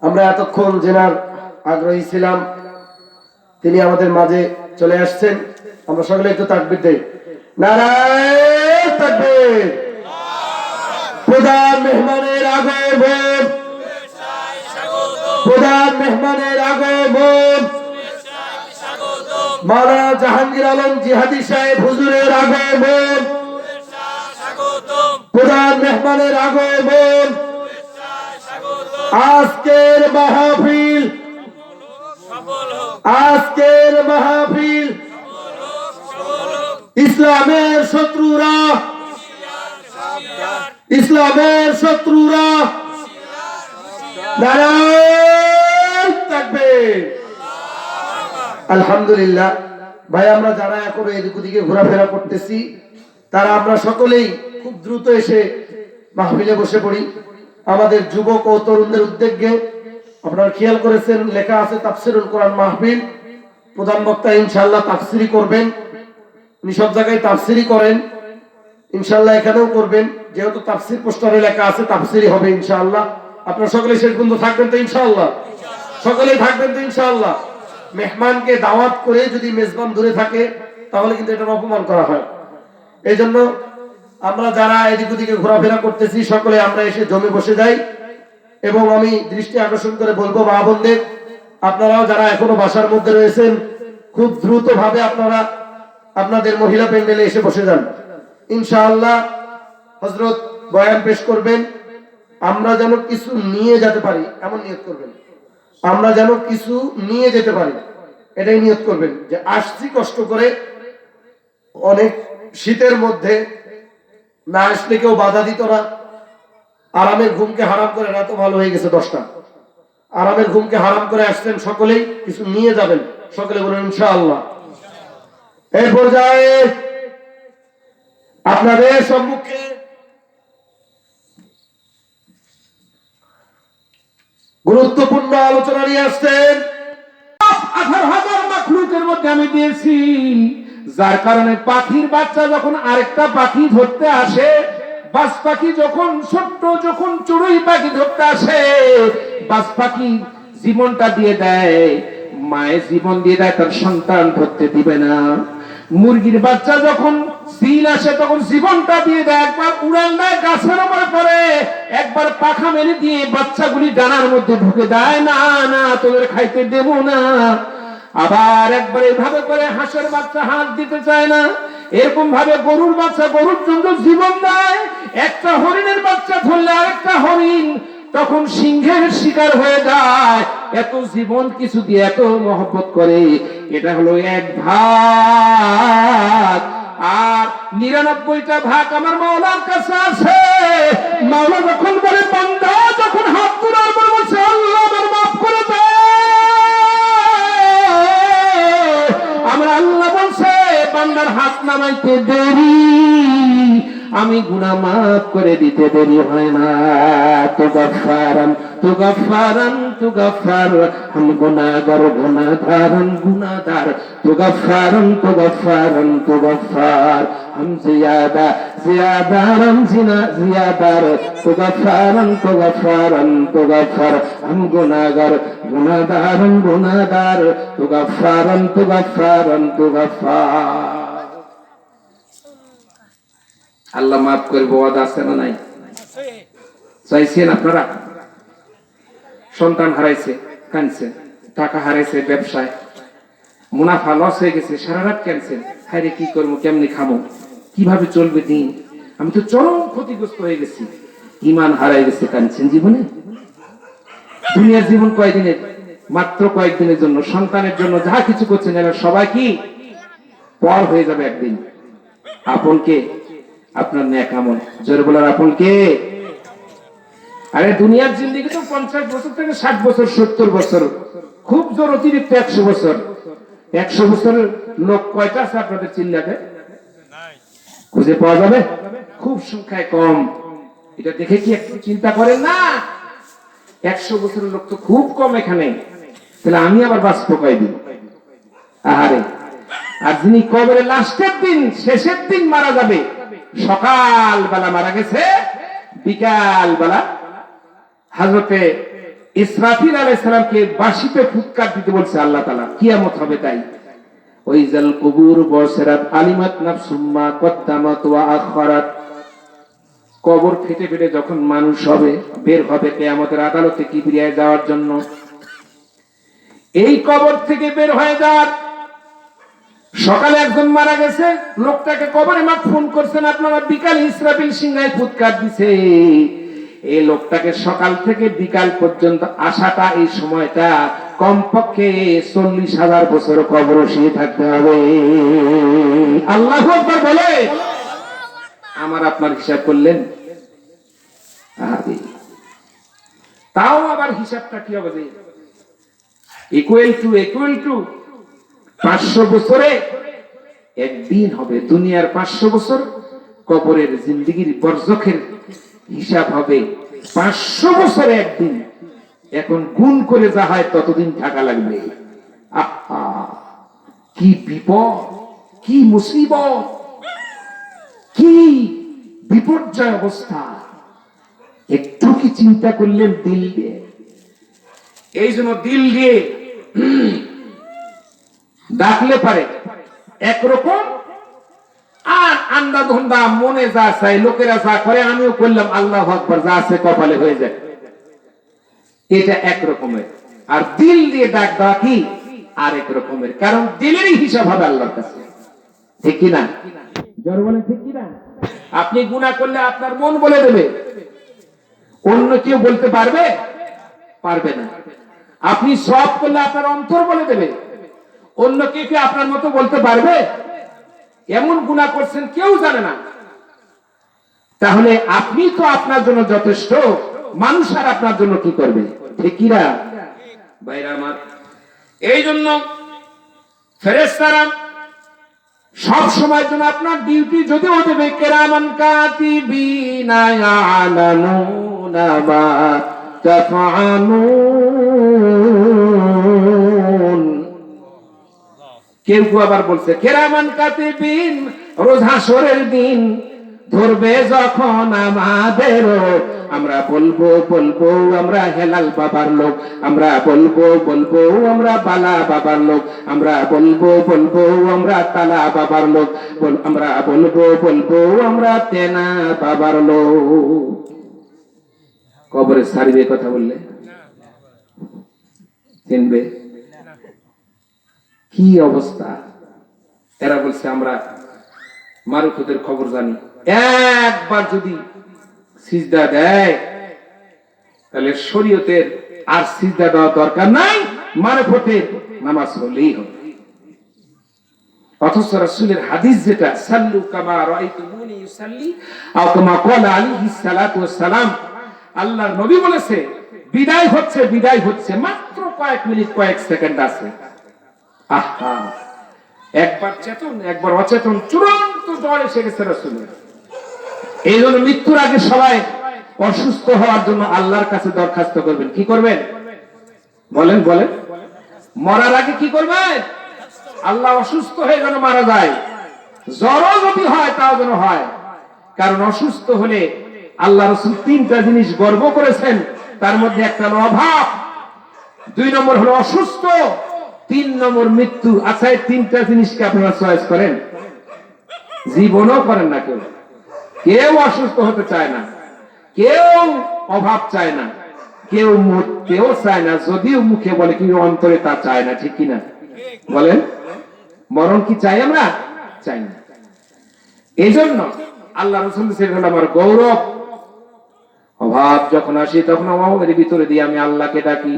আমরা এতক্ষণ জেনার আগ্রহী ছিলাম, তিনি আমাদের মাঝে চলে আসছেন। আমরা সকলে একটু তাকবীর দেই। নারায়ে তাকবীর। প্রধান মেহমানের আগমন, প্রধান মেহমানের আগমন, মাওলানা জাহাঙ্গীর আলম জিহাদি সাহেব হুজুরের আগমন, প্রধান মেহমানের আগমন। আজকের মাহফিল, আজকের মাহফিল ইসলামের শত্রুরা, ইসলামের শত্রুরা নারায়ে তাকবীর। আলহামদুলিল্লাহ ভাই, আমরা যারা এখন এদিক ওদিকে ঘোরাফেরা করতেছি তারা আমরা সকলেই খুব দ্রুত এসে মাহফিলে বসে পড়ি। আমাদের যুবক ও তরুণদের উদ্যোগে আপনারা খেয়াল করেছেন লেখা আছে তাফসিরুল কোরআন মাহফিল। প্রধান বক্তা ইনশাআল্লাহ তাফসিরি করবেন, উনি সব জায়গায় তাফসিরি করেন, ইনশাআল্লাহ এখানেও করবেন। যেহেতু তাফসির পোস্টারে লেখা আছে তাফসিরি হবে ইনশাআল্লাহ। আপনারা সকলে শেষ পর্যন্ত থাকবেন তো ইনশাআল্লাহ? সকলেই থাকবেন তো ইনশাআল্লাহ? মেহমানকে দাওয়াত করে যদি মেজবান দূরে থাকে তাহলে কিন্তু এটার অপমান করা হয়। এই জন্য আমরা যারা এদিক ওদিকে ঘোরাফেরা করতেছি সকলে আমরা এসে জমে বসে যাই। এবং আমি দৃষ্টি আকর্ষণ করে বলবো মা বোনদের, আপনারাও যারা এখনো বাসার মধ্যে রয়েছেন খুব দ্রুত ভাবে আপনারা আপনাদের মহিলা প্যান্ডেলে এসে বসে যান। ইনশাআল্লাহ হযরত বয়ান পেশ করবেন, আমরা যেন কিছু নিয়ে যেতে পারি এমন নিয়ত করবেন। আমরা যেন কিছু নিয়ে যেতে পারি এটাই নিয়ত করবেন, যে আসছি কষ্ট করে, অনেক শীতের মধ্যে না আসলে কেউ বাধা দিত না। আরামের ঘুমকে হারাম করে, রাত ভালো হয়ে গেছে 10টা, আরামের ঘুমকে হারাম করে আসছেন, সকলেই কিছু নিয়ে যাবেন। সকলে বলুন ইনশাআল্লাহ। এই পর্যায়ে আপনাদের সম্মুখে গুরুত্বপূর্ণ আলোচনা নিয়ে আসছেন। 18,000 মাখলুকের মধ্যে আমি দিয়েছি, যার কারণে পাখির বাচ্চা যখন আরেকটা পাখি ধরতে আসে, বাজ পাখি যখন ছোট্ট, যখন চড়ুই পাখি ধরতে আসে, বাজ পাখি জীবনটা দিয়ে দেয়, মায়ের জীবন দিয়ে দেয়, তার সন্তান ধরতে দিবে না। মুরগির বাচ্চা যখন সিল আসে তখন জীবনটা দিয়ে দেয়, একবার উড়াল দেয় গাছের উপরে পড়ে, একবার পাখা মেরে দিয়ে বাচ্চাগুলি ডানার মধ্যে ঢুকে দেয়, না না তোদের খাইতে দেব না। আবার একবার এভাবে করে হাঁসের বাচ্চা হাঁস দিতে চায় না, এরকম ভাবে গরুর বাচ্চা গরুর জন্য জীবন দেয়। একটা হরিণের বাচ্চা ধরলে আরেকটা হরিণ তখন সিংহের শিকার হয়ে যায়। এত জীবন কিছু দিয়ে এত মহব্বত করে, এটা হলো 1 ভাগ। আর 99টা ভাগ আমার মাওলার কাছে আছে। মাওলা যখন বলে বান্দা, যখন হাত তোলার পর বলছে আল্লাহ আমার মাফ করে দে, আমার আল্লাহ বলছে বান্দার হাত নামাইতে দেরি, আমি গুনাহ মাফ করে দিতে দেরি হয় না। তো গফফারান তো গফফারান তো গফফার, हम गुनाहगार गुनाहगारन गुनाहगार, तो गफफारन तो गफफारन तो गफफार, हम जियादा जियादारन जिना जियादार, तो गफफारन तो गफफारन तो गफफार, हम गुनाहगार गुनाहगारन गुनाहगार, तो गफफारन तो गफफारन तो गफफार। আল্লাহ মাফ করবে, ওয়াদা আছে না নাই? চাইছেন আপনারা? সন্তান হারাইছে কানছেন, টাকা হারাইছে ব্যবসায়, মুনাফা লস হয়ে গেছে, সারা রাত কানছেন, হায়রে কি করবো, কেমনি খাবো, কিভাবে চলবে দিন, আমি তো চরম ক্ষতিগ্রস্ত হয়ে গেছি, ঈমান হারাই গেছে, কানছেন। জীবনে দুনিয়ার জীবন কয়দিনের, মাত্র কয়েকদিনের জন্য। সন্তানের জন্য যা কিছু করছেন এরা সবাই কি পর হয়ে যাবে একদিন। আপন কে? আপনার নেক আমল। জোরে বলার আপন কে? আরে দুনিয়ার জিন্দেগি তো 50 বছর থেকে 60 বছর, 70 বছর, খুব জোর অতিরিক্ত 100 বছর। 100 বছরের লোক কয়টা আছে আপনাদের চিল্লাতে? খুঁজে পাওয়া যাবে? খুব সংখ্যায় কম। এটা দেখে কি একটু চিন্তা করেন না? 100 বছরের লোক তো খুব কম এখানে, তাহলে আমি আবার বাঁচব কয়দিন? আহারে। আর যিনি কবরের লাস্টের দিন, শেষের দিন মারা যাবে, সকাল বেলা মারা গেছে, বিকাল বেলা হযরতে ইসরাফিল আলাইহিস সালামকে বাঁশিতে ফুৎকার দিতে বলছে আল্লাহ তাআলা, কিয়ামত হবে তাই। ওয়াইজাল কুবুর বসরাত আলিমাত নাফসুম মা কদ্দামাত ওয়া আখরাত। কবর ফেটে ফেটে যখন মানুষ হবে, বের হবে কিয়ামতের আদালতে কিবরিয়ায় যাওয়ার জন্য, এই কবর থেকে বের হয়ে যাওয়ার সকালে একজন মারা গেছে, লোকটাকে কবরে ফোন করছেন আপনারা, বিকালে ইসরাফিল সিংহায় ফুৎকার দিছে। এই লোকটাকে সকাল থেকে বিকাল পর্যন্ত আসাটা, এই সময়টা কমপক্ষে 40,000 বছর কবর শুয়ে থাকতে হবে। আল্লাহু আকবার বলে। আমার আপনার হিসাব করলেন, তাও আবার হিসাবটা কি হবে? ইকুয়াল টু 500 বছরে একদিন হবে। দুনিয়ার 500 বছর, কবরের জিন্দেগির বরজখের হিসাব হবে 500 বছরে একদিন। এখন গুণ করে যা হয় ততদিন থাকা লাগবে। আহা, কি বিপদ, কি মুসিবত, কি বিপর্যয় অবস্থা! একটু কি চিন্তা করলেন দিল দিয়ে? এই জন্য দিল দিয়ে ডাকলে পারে একরকম, আর আন্দা ধন্দা মনে যা চাই, লোকেরা যা করে আমিও করলাম, আল্লাহু আকবার, যা আছে কপালে হয়ে যায়, এটা একরকমের। আর দিল দিয়ে ডাক দেওয়া কি আরেক রকমের, কারণ দিলেরই হিসাব হবে আল্লাহর কাছে। ঠিক কিনা? জোর বলেন ঠিক কিনা? আপনি গুনাহ করলে আপনার মন বলে দেবে, অন্য কেউ বলতে পারবে? পারবে না। আপনি সওয়াব করলে আপনার অন্তর বলে দেবে, অন্য কেউ কি আপনার মতো বলতে পারবে? এমন গুনাহ করছেন কেউ জানে না। তাহলে আপনি তো আপনার জন্য যথেষ্ট, মানুষ আর আপনার জন্য কি করবে? ঠিক কি না ভাইরা আমার? এই জন্য ফেরেশতারা সব সময় জন্য আপনার ডিউটি যদিও দেবে, কিরামান কাতিবিনা ইয়ালামুনা মা তাফআলুন। কেউ আবার বলছে কিরামান কাতিবিন, রোজ হাসরের দিন ধরবে যখন আমাদের, আমরা বলবো আমরা হেলাল বাবার লোক, আমরা বলবো আমরা বালা বাবার লোক, আমরা বলবো আমরা তালা বাবার লোক, আমরা বলবো আমরা তেনা বাবার লোক। কবরে সারিবে কথা বললে চিনবে? কি অবস্থা! এরা বলছে আমরা মারুফতের খবর জানি, একবার যদি সিজদা দেয় তাহলে শরীয়তের আর সিজদা দেওয়া দরকার নাই, মারুফতের নামাজ হলেই হবে। অথচ রাসূলের হাদিস যেটা, সাল্লু কামা রাআইতুমুনি ইউসাল্লি আও কামা ক্বালা আলাইহিস সালাতু ওয়াস সালাম, আল্লাহর নবী বলেছে বিদায় হচ্ছে, মাত্র কয়েক মিনিট, কয়েক সেকেন্ড আছে। আহা, একবার চেতন একবার অচেতন, চূড়ান্ত জ্বর এসে গেছে রাসূলের। এই জন্য মৃত্যুর আগে সবাই অসুস্থ হওয়ার জন্য আল্লাহর কাছে দরখাস্ত করবেন। কি করবেন বলেন? মরার আগে কি করবেন? আল্লাহ অসুস্থ হয়ে যেন মারা যায়, জ্বরও যদি হয় তাও যেন হয়। কারণ অসুস্থ হলে আল্লাহ রাসূল 3টা জিনিস গর্ব করেছেন, তার মধ্যে একটা হলো অভাব, 2 নম্বর হলো অসুস্থ, 3 নম্বর মৃত্যু। আচ্ছা, এই 3টা জিনিসকে আপনারা চয়েস করেন? জীবনও করেন না। কেউ অসুস্থ হতে চায় না, কেউ অভাব চায় না, কেউ মরতেও চায় না, যদিও মুখে বলে কিন্তু অন্তরে তা চায় না। ঠিক কিনা বলেন? মরণ কি চাই আমরা? চাই না। এই জন্য আল্লাহ রাসূল সেটা হলো আমার গৌরব। অভাব যখন আসে তখন অভাবের ভিতরে দিয়ে আমি আল্লাহকে ডাকি।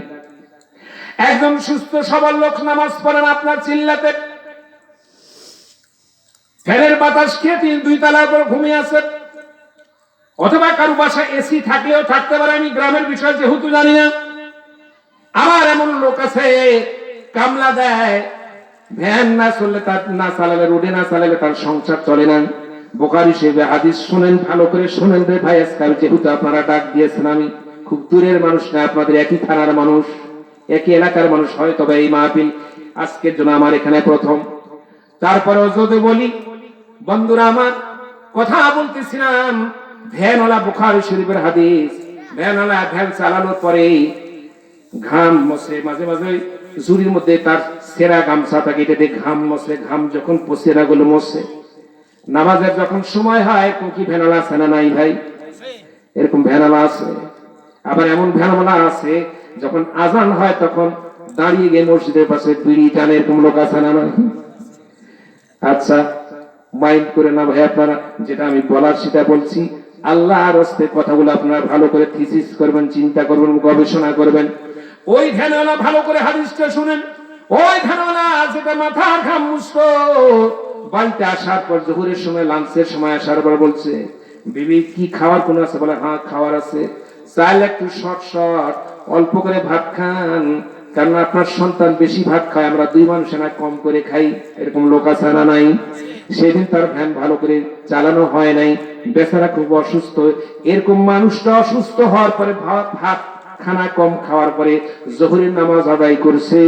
একজন সুস্থ সবল লোক নামাজ পড়েন আপনার চিল্লাতে, ফ্যানের বাতাস খেয়ে 2 তলার উপর ঘুমিয়ে আছে, অথবা কারো বাসায় এসি থাকলেও থাকতে পারে, আমি গ্রামের বিষয় যেহেতু জানি না। আবার এমন লোক আছে কামলা দেয়, ভ্যান না চললে তার, না চালালে, রোডে না চালালে তার সংসার চলে না। বুখারী শরীফে হাদিস শুনেন, ভালো করে শুনেন রে ভাই। আজকাল যেহেতু আপনারা ডাক দিয়েছেন, আমি খুব দূরের মানুষ না, আপনাদের একই থানার মানুষ, একই এলাকার মানুষ, হয় তবে এই মাহফিল আজকের জন্য আমার এখানে প্রথম। তারপরেও যদি বলি, বন্ধুরা আমার, কথা বলতেছিলাম ভ্যানওয়ালা, বুখারী শরীফের হাদিস, ভ্যানওয়ালা ভ্যান চালানোর পরে ঘাম মোছে, মাঝে মাঝে ঝুড়ির মধ্যে তার সেরা গামছা থাকে, এটা দিয়ে ঘাম মোছে, ঘাম যখন সেরা গুলো মোছে। নামাজের যখন সময় হয়, কি ভ্যানালা আছে না নাই ভাই? এরকম ভ্যানালা আছে। আবার এমন ভ্যানালা আছে, যখন আজান হয় তখন দাঁড়িয়ে গিয়ে মসজিদের পাশে বিড়ি টানে, এরকম লোক আছে না নাই? আচ্ছা, মাইন্ড করে না ভাই, আপনারা যেটা আমি বলার সেটা বলছি। আল্লাহর হস্তে কথাগুলো আপনারা ভালো করে থিসিস করবেন, চিন্তা করবেন, গবেষণা করবেন। ওই ধ্যানওয়ালা ভালো করে হাদিসটা শুনেন। ওই ধ্যানওয়ালা যেটা মাথার ঘাম মুছতো, বাড়িতে আসার পর জোহরের সময়, লাঞ্চের সময় আসার পর বলছে, বিবি কি খাওয়ার কোনো আছে? বলে হ্যাঁ খাওয়ার আছে। চাইলে একটু শর্ট শর্ট অল্প করে ভাত খান, কারণ আপনার সন্তান বেশি ভাত খায়, আমরা দুই মানুষ না কম করে খাই। এরকম লোক আছে না নাই? সেদিন তার ভ্যান ভালো করে চালানো হয় নাই, বেচারা খুব অসুস্থ। এরকম মানুষটা অসুস্থ হওয়ার পরে ভাত খানা কম খাওয়ার পরে জোহরের নামাজ আদায় করছে।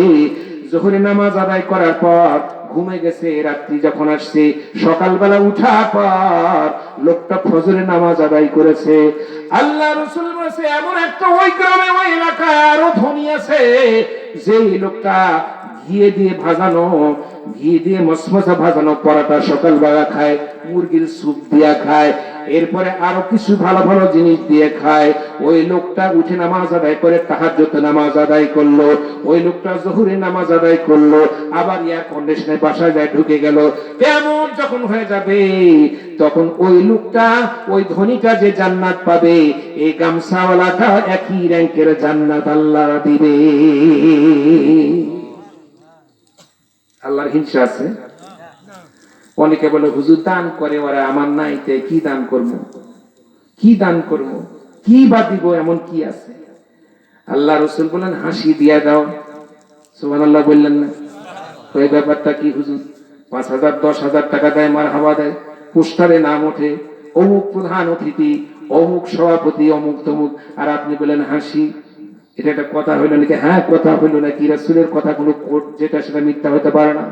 জোহরের নামাজ আদায় করার পর ঘুমে গেছে। রাত্রি যখন আসছে, সকালবেলা উঠার পর লোকটা ফজরের নামাজ আদায় করেছে। আল্লাহ রাসূল বলেছে, এমন একটা ওই গ্রামে, ওই এলাকায় আরো ধনী আছে, যে লোকটা ঘি দিয়ে মসমসা ভাজানো পরাটা সকালবেলা খায়, মুরগির স্যুপ দিয়া খায়, এরপরে আরো কিছু ভালো ভালো জিনিস দিয়ে খায়। ওই লোকটা উঠে নামাজ আদায় করে, তাহাজ্জুদ নামাজ আদায় করলো। ওই লোকটা যোহরের নামাজ আদায় করলো, আবার এয়ার কন্ডিশনে বাসায় যায়, ঢুকে গেল। কেমন যখন হয়ে যাবে, তখন ওই লোকটা, ওই ধনীটা যে জান্নাত পাবে, এই গামছাওয়ালাটা একই র্যাঙ্কের জান্নাত আল্লাহ দিবে। আল্লাহর হিংসা আছে। অনেকে বলে হুজুর দান করে ওরা, আমার নাই, কি দান করব, কি দান করব, কি বা দিব, এমন কি আছে? আল্লাহ রাসূল বলেন, হাসি দিয়া দাও। সুবহানাল্লাহ বললেন না? ওই ব্যাপারটা কি হুজুর? 5,000 10,000 টাকা দেয়, মারহাবা দেয়, পোস্টারে নাম ওঠে, অমুক প্রধান অতিথি, অমুক সভাপতি, অমুক তমুক, আর আপনি বলেন হাসি। এটা একটা কথা হইল নাকি? হ্যাঁ কথা হইল নাকি? রাসূলের কথা কোনো যেটা সেটা মিথ্যা হতে পারে না।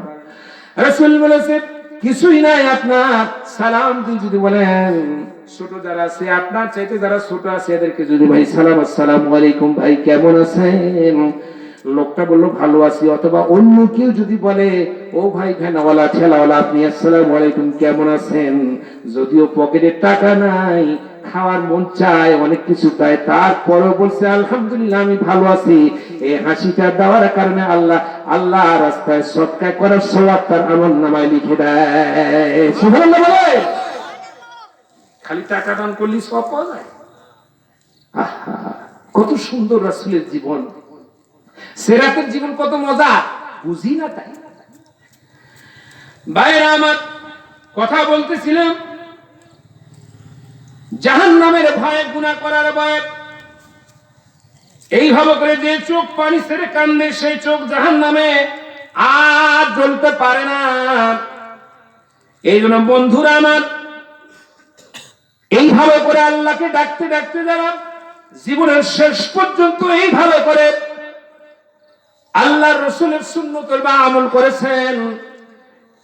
রাসূল বলেছে, কিছুই নাই, আপনার সালাম দিয়ে যদি বলেন, ছোট যারা আছে, আপনার চাইতে যারা ছোট আছে, এদেরকে যদি ভাই সালাম, আসসালামু আলাইকুম ভাই কেমন আছেন, লোকটা বললো ভালো আছি, অথবা অন্য কেউ যদি বলে, ও ভাই ভ্যানওয়ালা ঠেলাওয়ালা, আপনি আসসালামু আলাইকুম কেমন আছেন, যদিও পকেটে টাকা নাই, খাওয়ার মন চায়, অনেক কিছু চায়, তারপরেও বলছে আলহামদুলিল্লাহ আমি ভালো আছি, এই হাসিটা দেওয়ার কারণে আল্লাহ রাস্তায় সদকা করার সওয়াব তার আমলনামায় লিখে দেয়। সুবহানাল্লাহ বলে। খালি টাকা দান করলে সব পাওয়া যায়? আহা, কত সুন্দর রাসূলের জীবন, সিরাতের জীবন, কত মজা, বুঝি না তাই? ভাইরা আমার, কথা বলতেছিলাম জাহান্নামের ভয়ে, গুনাহ করার ভয়ে। এইভাবে করে যে চোখ পানি ছেড়ে কান্দে, সেই চোখ জাহান্নামে আর জ্বলতে পারে না। এই জন্য বন্ধুরা আমার, এইভাবে করে আল্লাহকে ডাকতে ডাকতে যারা জীবনের শেষ পর্যন্ত এইভাবে করে আল্লাহর রাসূলের সুন্নতের বা আমল করেছেন,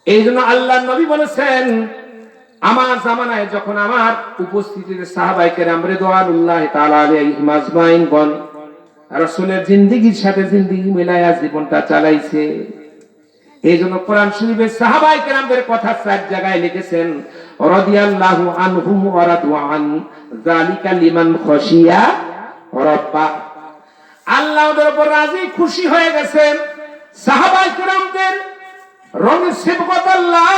এই জন্য আল্লাহর নবী বলেছেন, আমার জামানায় যখন আমার উপস্থিতিতে সাহাবায়ে কেরাম রিদওয়ানুল্লাহি তাআলা আলাইহিম আজমাইনগণ রাসূলের জিন্দেগীর সাথে জিন্দেগি মিলায়া জীবনটা চালাইছে। এই জন্য কোরআন শরীফে সাহাবায়ে কেরামদের কথা 4 জায়গায় লিখেছেন, রাদিয়াল্লাহু আনহুম ওয়া রাদু আন, যালিকা লিমান খাশিয়া রাব্বা। আল্লাহ ওদের উপর রাজি খুশি হয়ে গেছেন। সাহাবায়ে কেরামদের রঙে সিবগত আল্লাহ,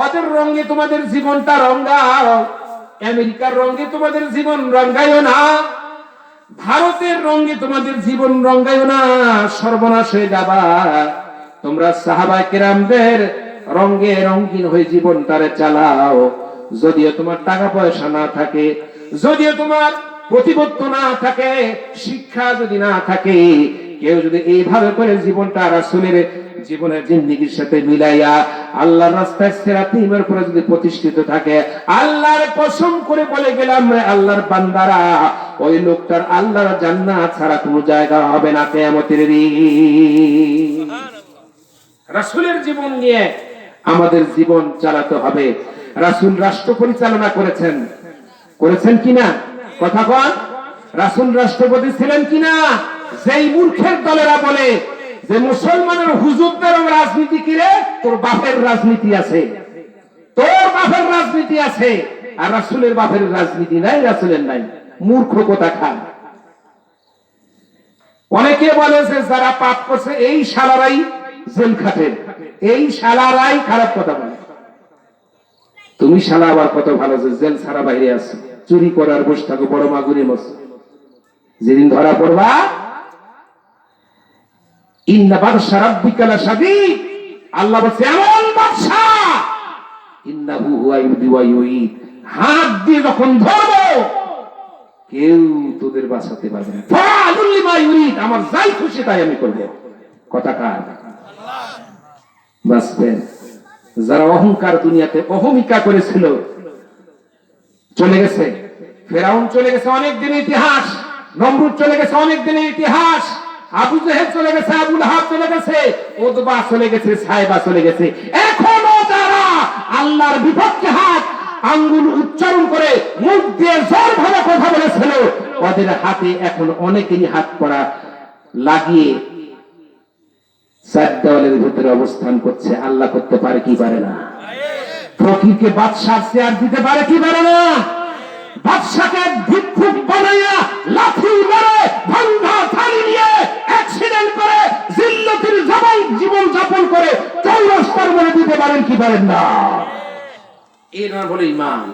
ওদের রঙে তোমাদের জীবনটা রঙাও। আমেরিকার রঙে তোমাদের জীবন রঙায়ও না, ভারতের রঙে তোমাদের জীবন রঙায়ও না, সর্বনাশ হয়ে যাবা। তোমরা সাহাবায়ে কেরামদের রঙে রঙিন হয়ে জীবনটারে চালাও। যদিও তোমার টাকা পয়সা না থাকে, যদিও তোমার প্রতিপত্তি না থাকে, শিক্ষা যদি না থাকে, কেউ যদি এইভাবে করে জীবনটা রাসূলের জীবনের জিন্দেগীর সাথে মিলাইয়া আল্লাহর রাস্তায় সিরাতের উপরে যদি প্রতিষ্ঠিত থাকে, আল্লাহর কসম করে বলে গেলাম রে আল্লাহর বান্দারা, ওই লোকটার আল্লাহর জান্নাত ছাড়া কোনো জায়গা হবে না কিয়ামতের দিন। রাসূলের জীবন নিয়ে আমাদের জীবন চালাতে হবে। রাসূল রাষ্ট্র পরিচালনা করেছেন কিনা? কথা বল। রাসূল রাষ্ট্রপতি ছিলেন কিনা? যেই মূর্খের দলেরা বলে যে মুসলমানের হুজুরদের রাজনীতি কি রে, তোর বাপের রাজনীতি আছে, তোর বাপের রাজনীতি আছে, আর রাসূলের বাপের রাজনীতি নাই, রাসূলের নাই। মূর্খ কোথাকার। অনেকে বলে যে যারা পাপ করছে এই শালারাই জেল খাটে, এই শালারাই খারাপ কথা বলে। তুমি শালা আবার কত ভালো যে জেল ছাড়া বাইরে আছো, চুরি করার বসে থাকো, বড় মাগুরি মাছ। যেদিন ধরা পড়বা, ইন্না বাদশা রাব্বিকা লাশাদীদ, আল্লাহ বলছে এমন বাদশা, ইন্নাহু হুয়া ইউদি ওয়া ইউঈদ, হাত দিয়ে যখন ধরবো কেউ তোদের বাঁচাতে পারবে না। ফাআলুল লিমা ইউরিদ, আমার যাই খুশি তাই আমি করব। কথা কার? বাসবেন। যারা অহংকার দুনিয়াতে অহমিকা করেছিল চলে গেছে। ফেরাউন চলে গেছে, অনেক দিনের ইতিহাস। নমরুদ চলে গেছে, অনেক দিনের ইতিহাস। আবু জেহেল চলে গেছে, আবু লাহাব চলে গেছে, উতবা চলে গেছে, সাইবা চলে গেছে। এখনো যারা আল্লাহর বিপক্ষে হাত আঙ্গুল উচ্চারণ করে মুখ দিয়ে জোর ভাবে কথা বলেছিল, ওদের হাতে এখন অনেকেরই হাত পড়া লাগিয়ে চার দেওয়ালের ভিতরে অবস্থান করছে। আল্লাহ করতে পারে কি পারে না? ফকিরকে বাদশার চেয়ার দিতে পারে কি পারে না? বাদশাকে ভিক্ষুক বানাইয়া লাঠি মেরে ভাঙ্গা থালি নিয়ে অ্যাক্সিডেন্ট করে জিল্লতির জীবন যাপন করে চৌরাস্তার মনে দিতে পারেন কি পারেন না? এর নাম হলো ঈমান।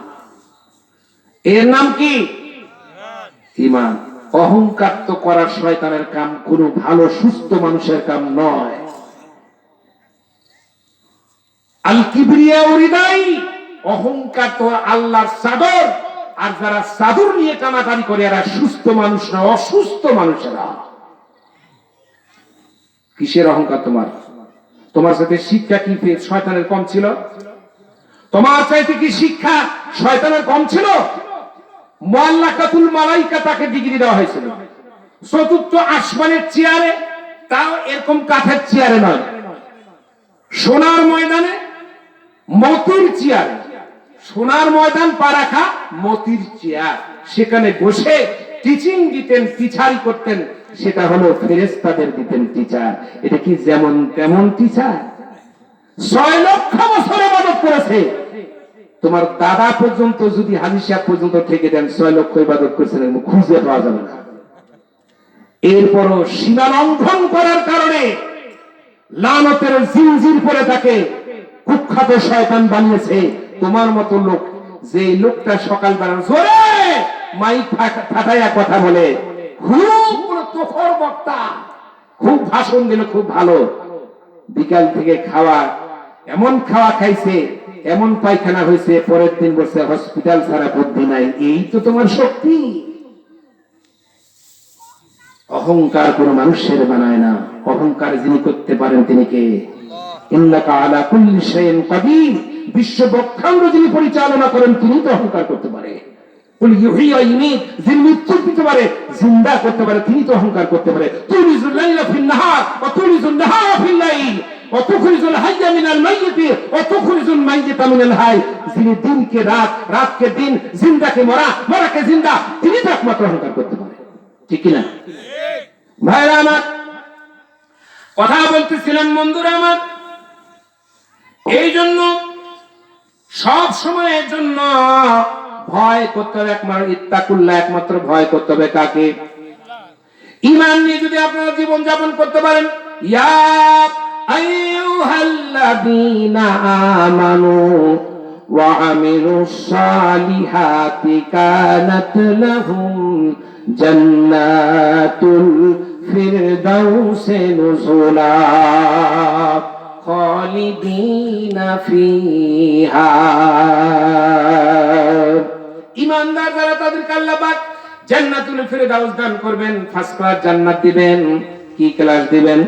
এর নাম কি? ঈমান। অহংকার তো করার শয়তানের কাম, কোন ভালো সুস্থ মানুষের কাম নয়। আল কিবরিয়া উরিদাই, অহংকার তো আল্লাহর চাদর, আর যারা চাদর নিয়ে টানাটানি করে এরা সুস্থ মানুষ না, অসুস্থ মানুষেরা। কিসের অহংকার তোমার? তোমার সাথে শিক্ষা কি শয়তানের কম ছিল? তোমার চাইতে কি শিক্ষা শয়তানের কম ছিল? মুআল্লাকাতুল মালাইকা তাকে ডিগ্রি দেওয়া হয়েছিল চতুর্থ আসমানের চেয়ারে, তাও এরকম কাঠের চেয়ারে নয়, সোনার ময়দানে মতির চেয়ার। সোনার ময়দান পা রাখা, মতির চেয়ার, সেখানে বসে টিচিং দিতেন, টিচারি করতেন। সেটা হলো ফেরেশতাদের দিতেন টিচার। এটা কি যেমন তেমন টিচার? 6 লক্ষ বছর ইবাদত করেছে। তোমার দাদা পর্যন্ত যদি হাজী সাহেব পর্যন্ত থেকে দেন 6 লক্ষ ইবাদত করেছেন, খুঁজে পাওয়া যাবে না। এরপরও সীমা লঙ্ঘন করার কারণে লানতের জিনজির পরে তাকে কুখ্যাত শয়তান বানিয়েছে। তোমার মতো লোক, যে লোকটা সকালবেলা জোরে মাইক ফাটাইয়া কথা বলে, খুব তোখর বক্তা, খুব ভাষণ দিল, খুব ভালো, বিকাল থেকে খাওয়া, এমন খাওয়া খাইছে, এমন পায়খানা হয়েছে, পরের দিন বলছে হসপিটাল ছাড়া বুদ্ধি নাই। এই তো তোমার শক্তি। অহংকার কোন মানুষের বানায় না। অহংকার যিনি করতে পারেন তিনি কে? ইন্নাকা আলা কুল্লি শাইইন কাদির। বিশ্ব ব্রহ্মাণ্ড যিনি পরিচালনা করেন তিনি তো অহংকার করতে পারে। কুল ইউহয়ী ওয়া ইউমীত, যিনি মৃত্যু দিতে পারে, জিন্দা করতে পারে, তিনি তো অহংকার করতে পারে। তুলিজুল লাইলা ফিন নাহার ওয়া তুলিজুন নাহারা ফিল লাইল ওয়া তুখরিজুল হাইয়্যা মিনাল মাইয়িতি ওয়া তুখরিজুল মাইয়িতা মিনাল হাই। যিনি দিনকে রাত, রাতকে দিন, জিন্দাকে মরা, মরাকে জিন্দা, তিনি তো একমাত্র অহংকার করতে পারে। ঠিক কি না ভাইরা আমার? কথা বলতেছিলেন বন্ধুরা আমার। এই জন্য সব সময়ের জন্য ভয় করতে হবে একমাত্র ইত্তাকুল্লাহ, একমাত্র ভয় করতে হবে কাকে? ঈমান নিয়ে যদি আপনারা জীবন যাপন করতে পারেন, ইয়া আইয়ুহাল্লাযীনা আমানু ওয়া আমিলুস সালিহাতি কানাত লাহুম জান্নাতুল ফিরদাউসি নুজুলা খালিদিনা ফিহা। ঈমানদার যারা, তাদেরকে আল্লাহ পাক জান্নাতুল ফিরদাউস দান করবেন, ফার্স্ট ক্লাস জান্নাত দিবেন। কি ক্লাস দিবেন?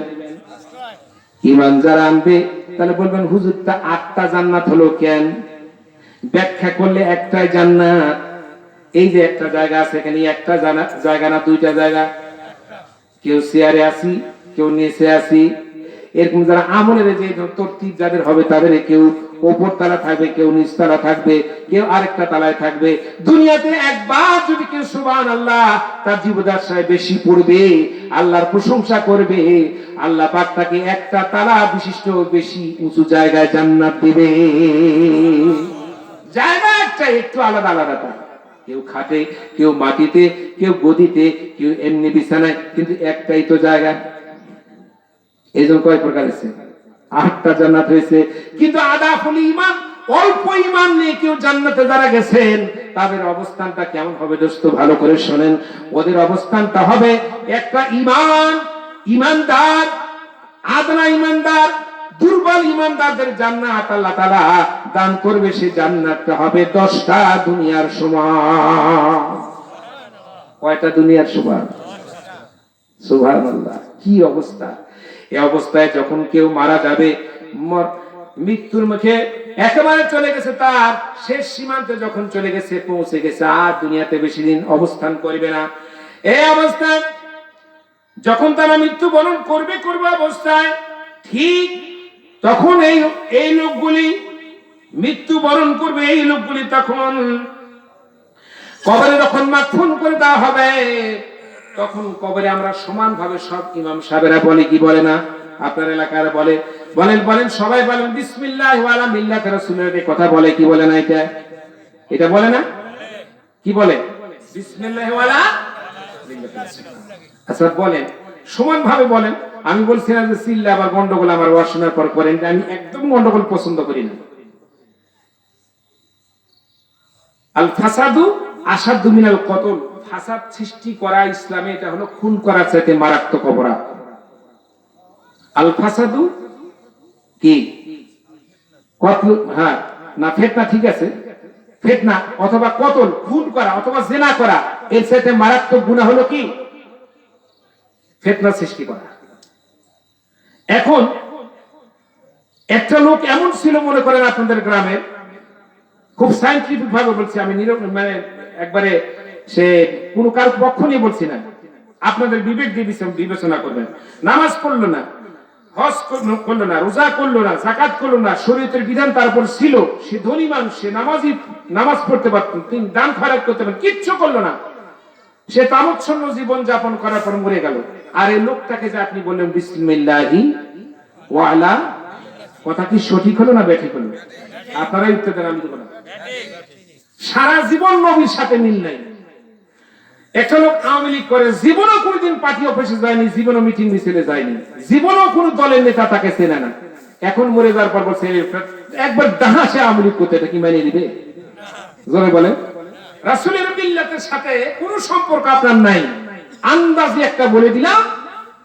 ঈমান যারা আনবে, তাহলে বলবেন হুজুর তা 8টা জান্নাত হলো কেন? ব্যাখ্যা করলে একটাই জান্নাত। এই যে একটা জায়গা আছে, এখানে একটা জায়গা না, 2টা জায়গা। কেউ চেয়ারে আসি, কেউ নিচে আসি। এরকম যারা আমলের যে তরতিব যাদের হবে, তাদের কেউ উপর তলা থাকবে, কেউ নিচ তলা থাকবে, কেউ আরেকটা তলায় থাকবে। দুনিয়াতে একবার যদি কেউ সুবহানাল্লাহ তার জীবদ্দশায় বেশি পড়বে, আল্লাহর প্রশংসা করবে, আল্লাহ পাক তাকে একটা তালা বিশিষ্ট বেশি উঁচু জায়গায় জান্নাত দিবে। জায়গা একটা একটু আলাদা আলাদা থাকে, কেউ খাটে, কেউ মাটিতে, কেউ গদিতে, কেউ এমনি বিছানায়, কিন্তু একটাই তো জায়গা। এই জন্য কয় প্রকার আছে? 8টা জান্নাত হয়েছে। কিন্তু আদাফুল ঈমান, অল্প ঈমান নিয়ে কেউ জান্নাতে যারা গেছেন তাদের অবস্থানটা কেমন হবে দোস্ত? ভালো করে শোনেন। ওদের অবস্থানটা হবে একটা ইমানদার, আদনা ইমানদার, দুর্বল ইমানদারদের জান্নাত আল্লাহ তাআলা দান করবে। সেই জান্নাতটা হবে 10টা দুনিয়ার সমান। কয়টা দুনিয়ার সমান? সুবহানাল্লাহ, কি অবস্থা! এই অবস্থায় যখন কেউ মারা যাবে, মৃত্যুর মুখে একেবারে চলে গেছে, তার শেষ সীমান্তে যখন চলে গেছে, পৌঁছে গেছে, আর দুনিয়াতে বেশি দিন অবস্থান করবে না। এই অবস্থায় যখন তারা মৃত্যুবরণ করবে অবস্থায় ঠিক তখন এই লোকগুলি মৃত্যুবরণ করবে, এই লোকগুলি তখন কবরে যখন মাদফুন করে দেওয়া হবে, তখন কবরে আমরা সমানভাবে সব ইমাম সাহেবেরা বলে কি বলে না? আপনার এলাকার বলেন সবাই বলেন বিসমিল্লাহ ওয়া আলা মিল্লাতি রাসূলিল্লাহ। কথা বলে কি বলে না? এটা বলে না? কি বলে? বিসমিল্লাহ ওয়া আলা মিল্লাতি রাসূলিল্লাহ। আচ্ছা বলেন, সমানভাবে বলেন। আমি বলছি না যে সিল্লা বা গন্ডগোল আমার ওয়াজ শোনার পর করেন, আমি একদম গন্ডগোল পছন্দ করি না। আল ফাসাদু আসাদু মিনাল কতল। ফাসাদ সৃষ্টি করা ইসলামে এটা হলো খুন করার চাইতে মারাত্মক অপরাধ। আল ফাসাদু কি? কতল, হ্যাঁ না ফিতনা, ঠিক আছে, ফিতনা অথবা কতল, খুন করা অথবা জিনা করা, এর চাইতে মারাত্মক গুনাহ হলো কি? ফিতনা সৃষ্টি করা। এখন একটা লোক এমন ছিল, মনে করেন আপনাদের গ্রামে, খুব সায়েন্টিফিক ভাবে বলছি আমি, মানে একবারে সে কোনো কারো পক্ষ নিয়ে বলছি না, আপনাদের বিবেক দিয়ে বিবেচনা করবেন। নামাজ পড়লো না, হজ করলো না, রোজা করলো না, যাকাত করলো না, শরীয়তের বিধান তার উপর ছিল, সে ধনী মানুষ, সে নামাজ পড়তে পারতেন, তিনি দান খয়রাত করতে পারেন, কিচ্ছু করলো না, সে তামচ্ছন্ন জীবন যাপন করার পর মরে গেল। আর এই লোকটাকে যে আপনি বললেন বিসমিল্লাহি ওয়া আলা, কথা কি সঠিক হলো না ব্যাঠিক হলো? আপনারাই উত্তর দেন, আমি দেব না। সারা জীবন নবীর সাথে মিল নাই। একটা লোক আওয়ামী লীগ করে, জীবনও কোনদিন পার্টি অফিসে যায়নি, জীবনও মিটিং মিছিলে যায়নি, জীবনও কোন দলের নেতা তাকে চেনে না। এখন মরে যাওয়ার পর বলছে একবার ডাহা সে আওয়ামী লীগ করতে, এটা কি মেনে নিবে? জোরে বলেন। রাসূলের মিল্লাতের সাথে কোনো সম্পর্ক আপনার নাই, আন্দাজে একটা বলে দিলাম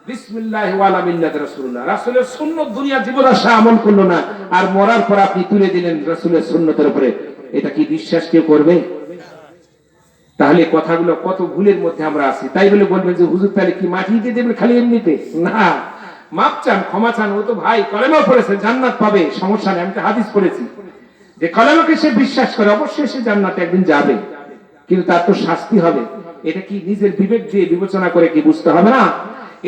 বিসমিল্লাহি ওয়া আলা মিল্লাতি রাসূলুল্লাহ। রাসূলের সুন্নাত দুনিয়া জীবদ্দশা আমল করলো না, আর মরার পর আপনি তুলে দিলেন রাসূলের সুন্নতের উপরে, এটা কি বিশ্বাস কেউ করবে? তাহলে কথাগুলো কত ভুলের মধ্যে আমরা আছি। তাই বলে বলবেন যে হুজুর তাহলে কি মাটি দিয়ে দেবেন খালি এমনিতে? না, মাপ চান, ক্ষমা চান। ও তো ভাই কলেমা পড়েছে, জান্নাত পাবে, সমস্যা নেই। আমি তো হাদিস পড়েছি যে কলেমাকে সে বিশ্বাস করে অবশ্যই সে জান্নাতে একদিন যাবে, কিন্তু তার তো শাস্তি হবে। এটা কি নিজের বিবেক দিয়ে বিবেচনা করে কি বুঝতে হবে না?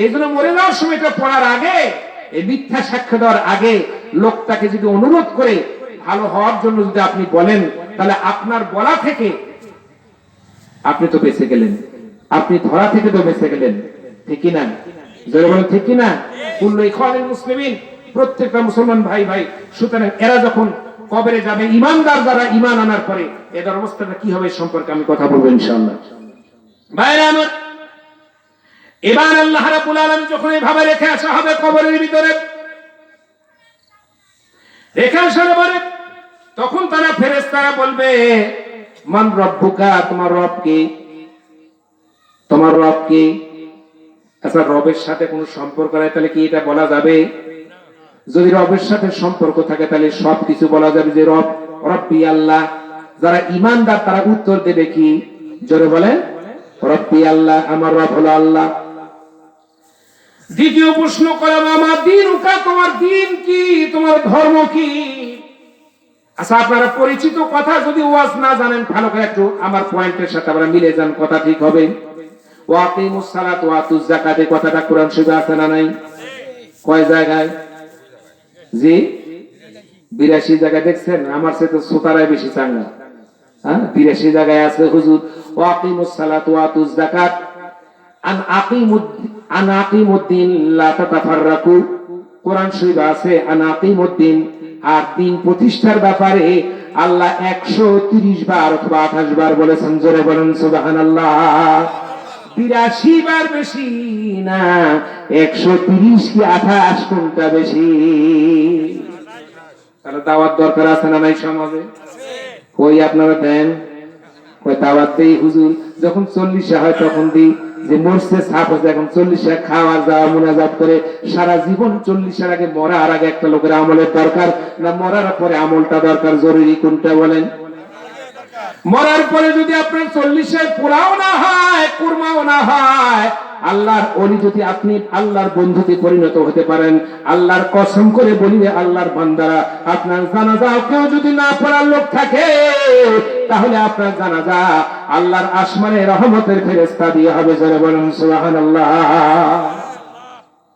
এই জন্য মরে যাওয়ার সময় এটা পড়ার আগে, এই মিথ্যা সাক্ষ্য দেওয়ার আগে লোকটাকে যদি অনুরোধ করে ভালো হওয়ার জন্য যদি আপনি বলেন, তাহলে আপনার বলা থেকে আপনি তো বেঁচে গেলেন, আপনি ধরা থেকে তো বেঁচে গেলেন, ঠিক কি না? যারা বলেন ঠিক কি না? কুল্লু ইখওয়ানিল মুসলিমিন, প্রত্যেকটা মুসলমান ভাই ভাই। সুতরাং এরা যখন কবরে যাবে, ইমানদার যারা ইমান আনার পরে, এদের অবস্থাটা কি হবে সম্পর্কে আমি কথা বলবো ইনশাআল্লাহ। ভাইরা আমার, এবার আল্লাহ রাব্বুল আলামিন যখন এইভাবে রেখে আসা হবে কবরের ভিতরে, রেখে আসার পরে তখন তারা ফেরেশতারা বলবে মান রব্বুকা, তোমার রব কে? তোমার রব কে? আচ্ছা, রবের সাথে কোনো সম্পর্ক নাই, তাহলে কি এটা বলা যাবে? যদি রবের সাথে সম্পর্ক থাকে তাহলে সবকিছু বলা যাবে যে রব, রব্বি আল্লাহ। যারা ইমানদার তারা উত্তর দেবে কি? জোরে বলেন, রব্বি আল্লাহ, আমার রব হলো আল্লাহ। দ্বিতীয় প্রশ্ন করলাম আমার দীনুকা, তোমার দিন কি, তোমার ধর্ম কি? আচ্ছা, আপনারা পরিচিত কথা যদি ওয়াজ না জানেন, ভালো করে একটু আমার পয়েন্টের সাথে আমরা মিলে যান, কথা ঠিক হবে। ওয়াকিমুস সালাত ওয়া আতুজ যাকাত, এই কথাটা কোরআন শরীফে আছে না নাই? কয় জায়গায়? জি, 82 জায়গায় দেখছেন আমার সাথে শ্রোতারাই বেশি চাঙ্গা। হ্যাঁ, 82 জায়গায় আছে হুজুর ওয়াকিমুস সালাত ওয়া আতুজ যাকাত আন আকিমুদ্দিন লা তাতাফাররাকু। কোরআন শরীফে আছে আন আকিমুদ্দিন, আর দিন প্রতিষ্ঠার ব্যাপারে আল্লাহ 130 বার অথবা 28 বার বলেছেন। জোরে বলেন সুবহানাল্লাহ। 82 বার বেশি না, 130 কি 28 কোনটা বেশি? তাহলে দাওয়াত দরকার আছে না নাই সমাজে? কই আপনারা দেন? কই দাওয়াত দেই হুজুর, যখন 40 হয় তখন দিই, যে মরছে সাপ আছে এখন 40 খাওয়া যাওয়া মুনাজাত করে সারা জীবন। 40 আগে মরার আগে একটা লোকের আমলের দরকার না মরার পরে আমলটা দরকার? জরুরি কোনটা বলেন? মরার পরে যদি আপনার 40 পোড়াও না হয়, কুরমাও না হয়, আল্লাহর ওলি যদি আপনি আল্লাহর বন্ধুতে পরিণত হতে পারেন, আল্লাহর কসম করে বলি আল্লাহর বান্দারা, আপনার জানাজা কেউ যদি না পড়ার লোক থাকে তাহলে আপনার জানাজা আল্লাহর আসমানে রহমতের ফেরেশতা দিয়ে হবে। যারা বলেন সুবহানাল্লাহ।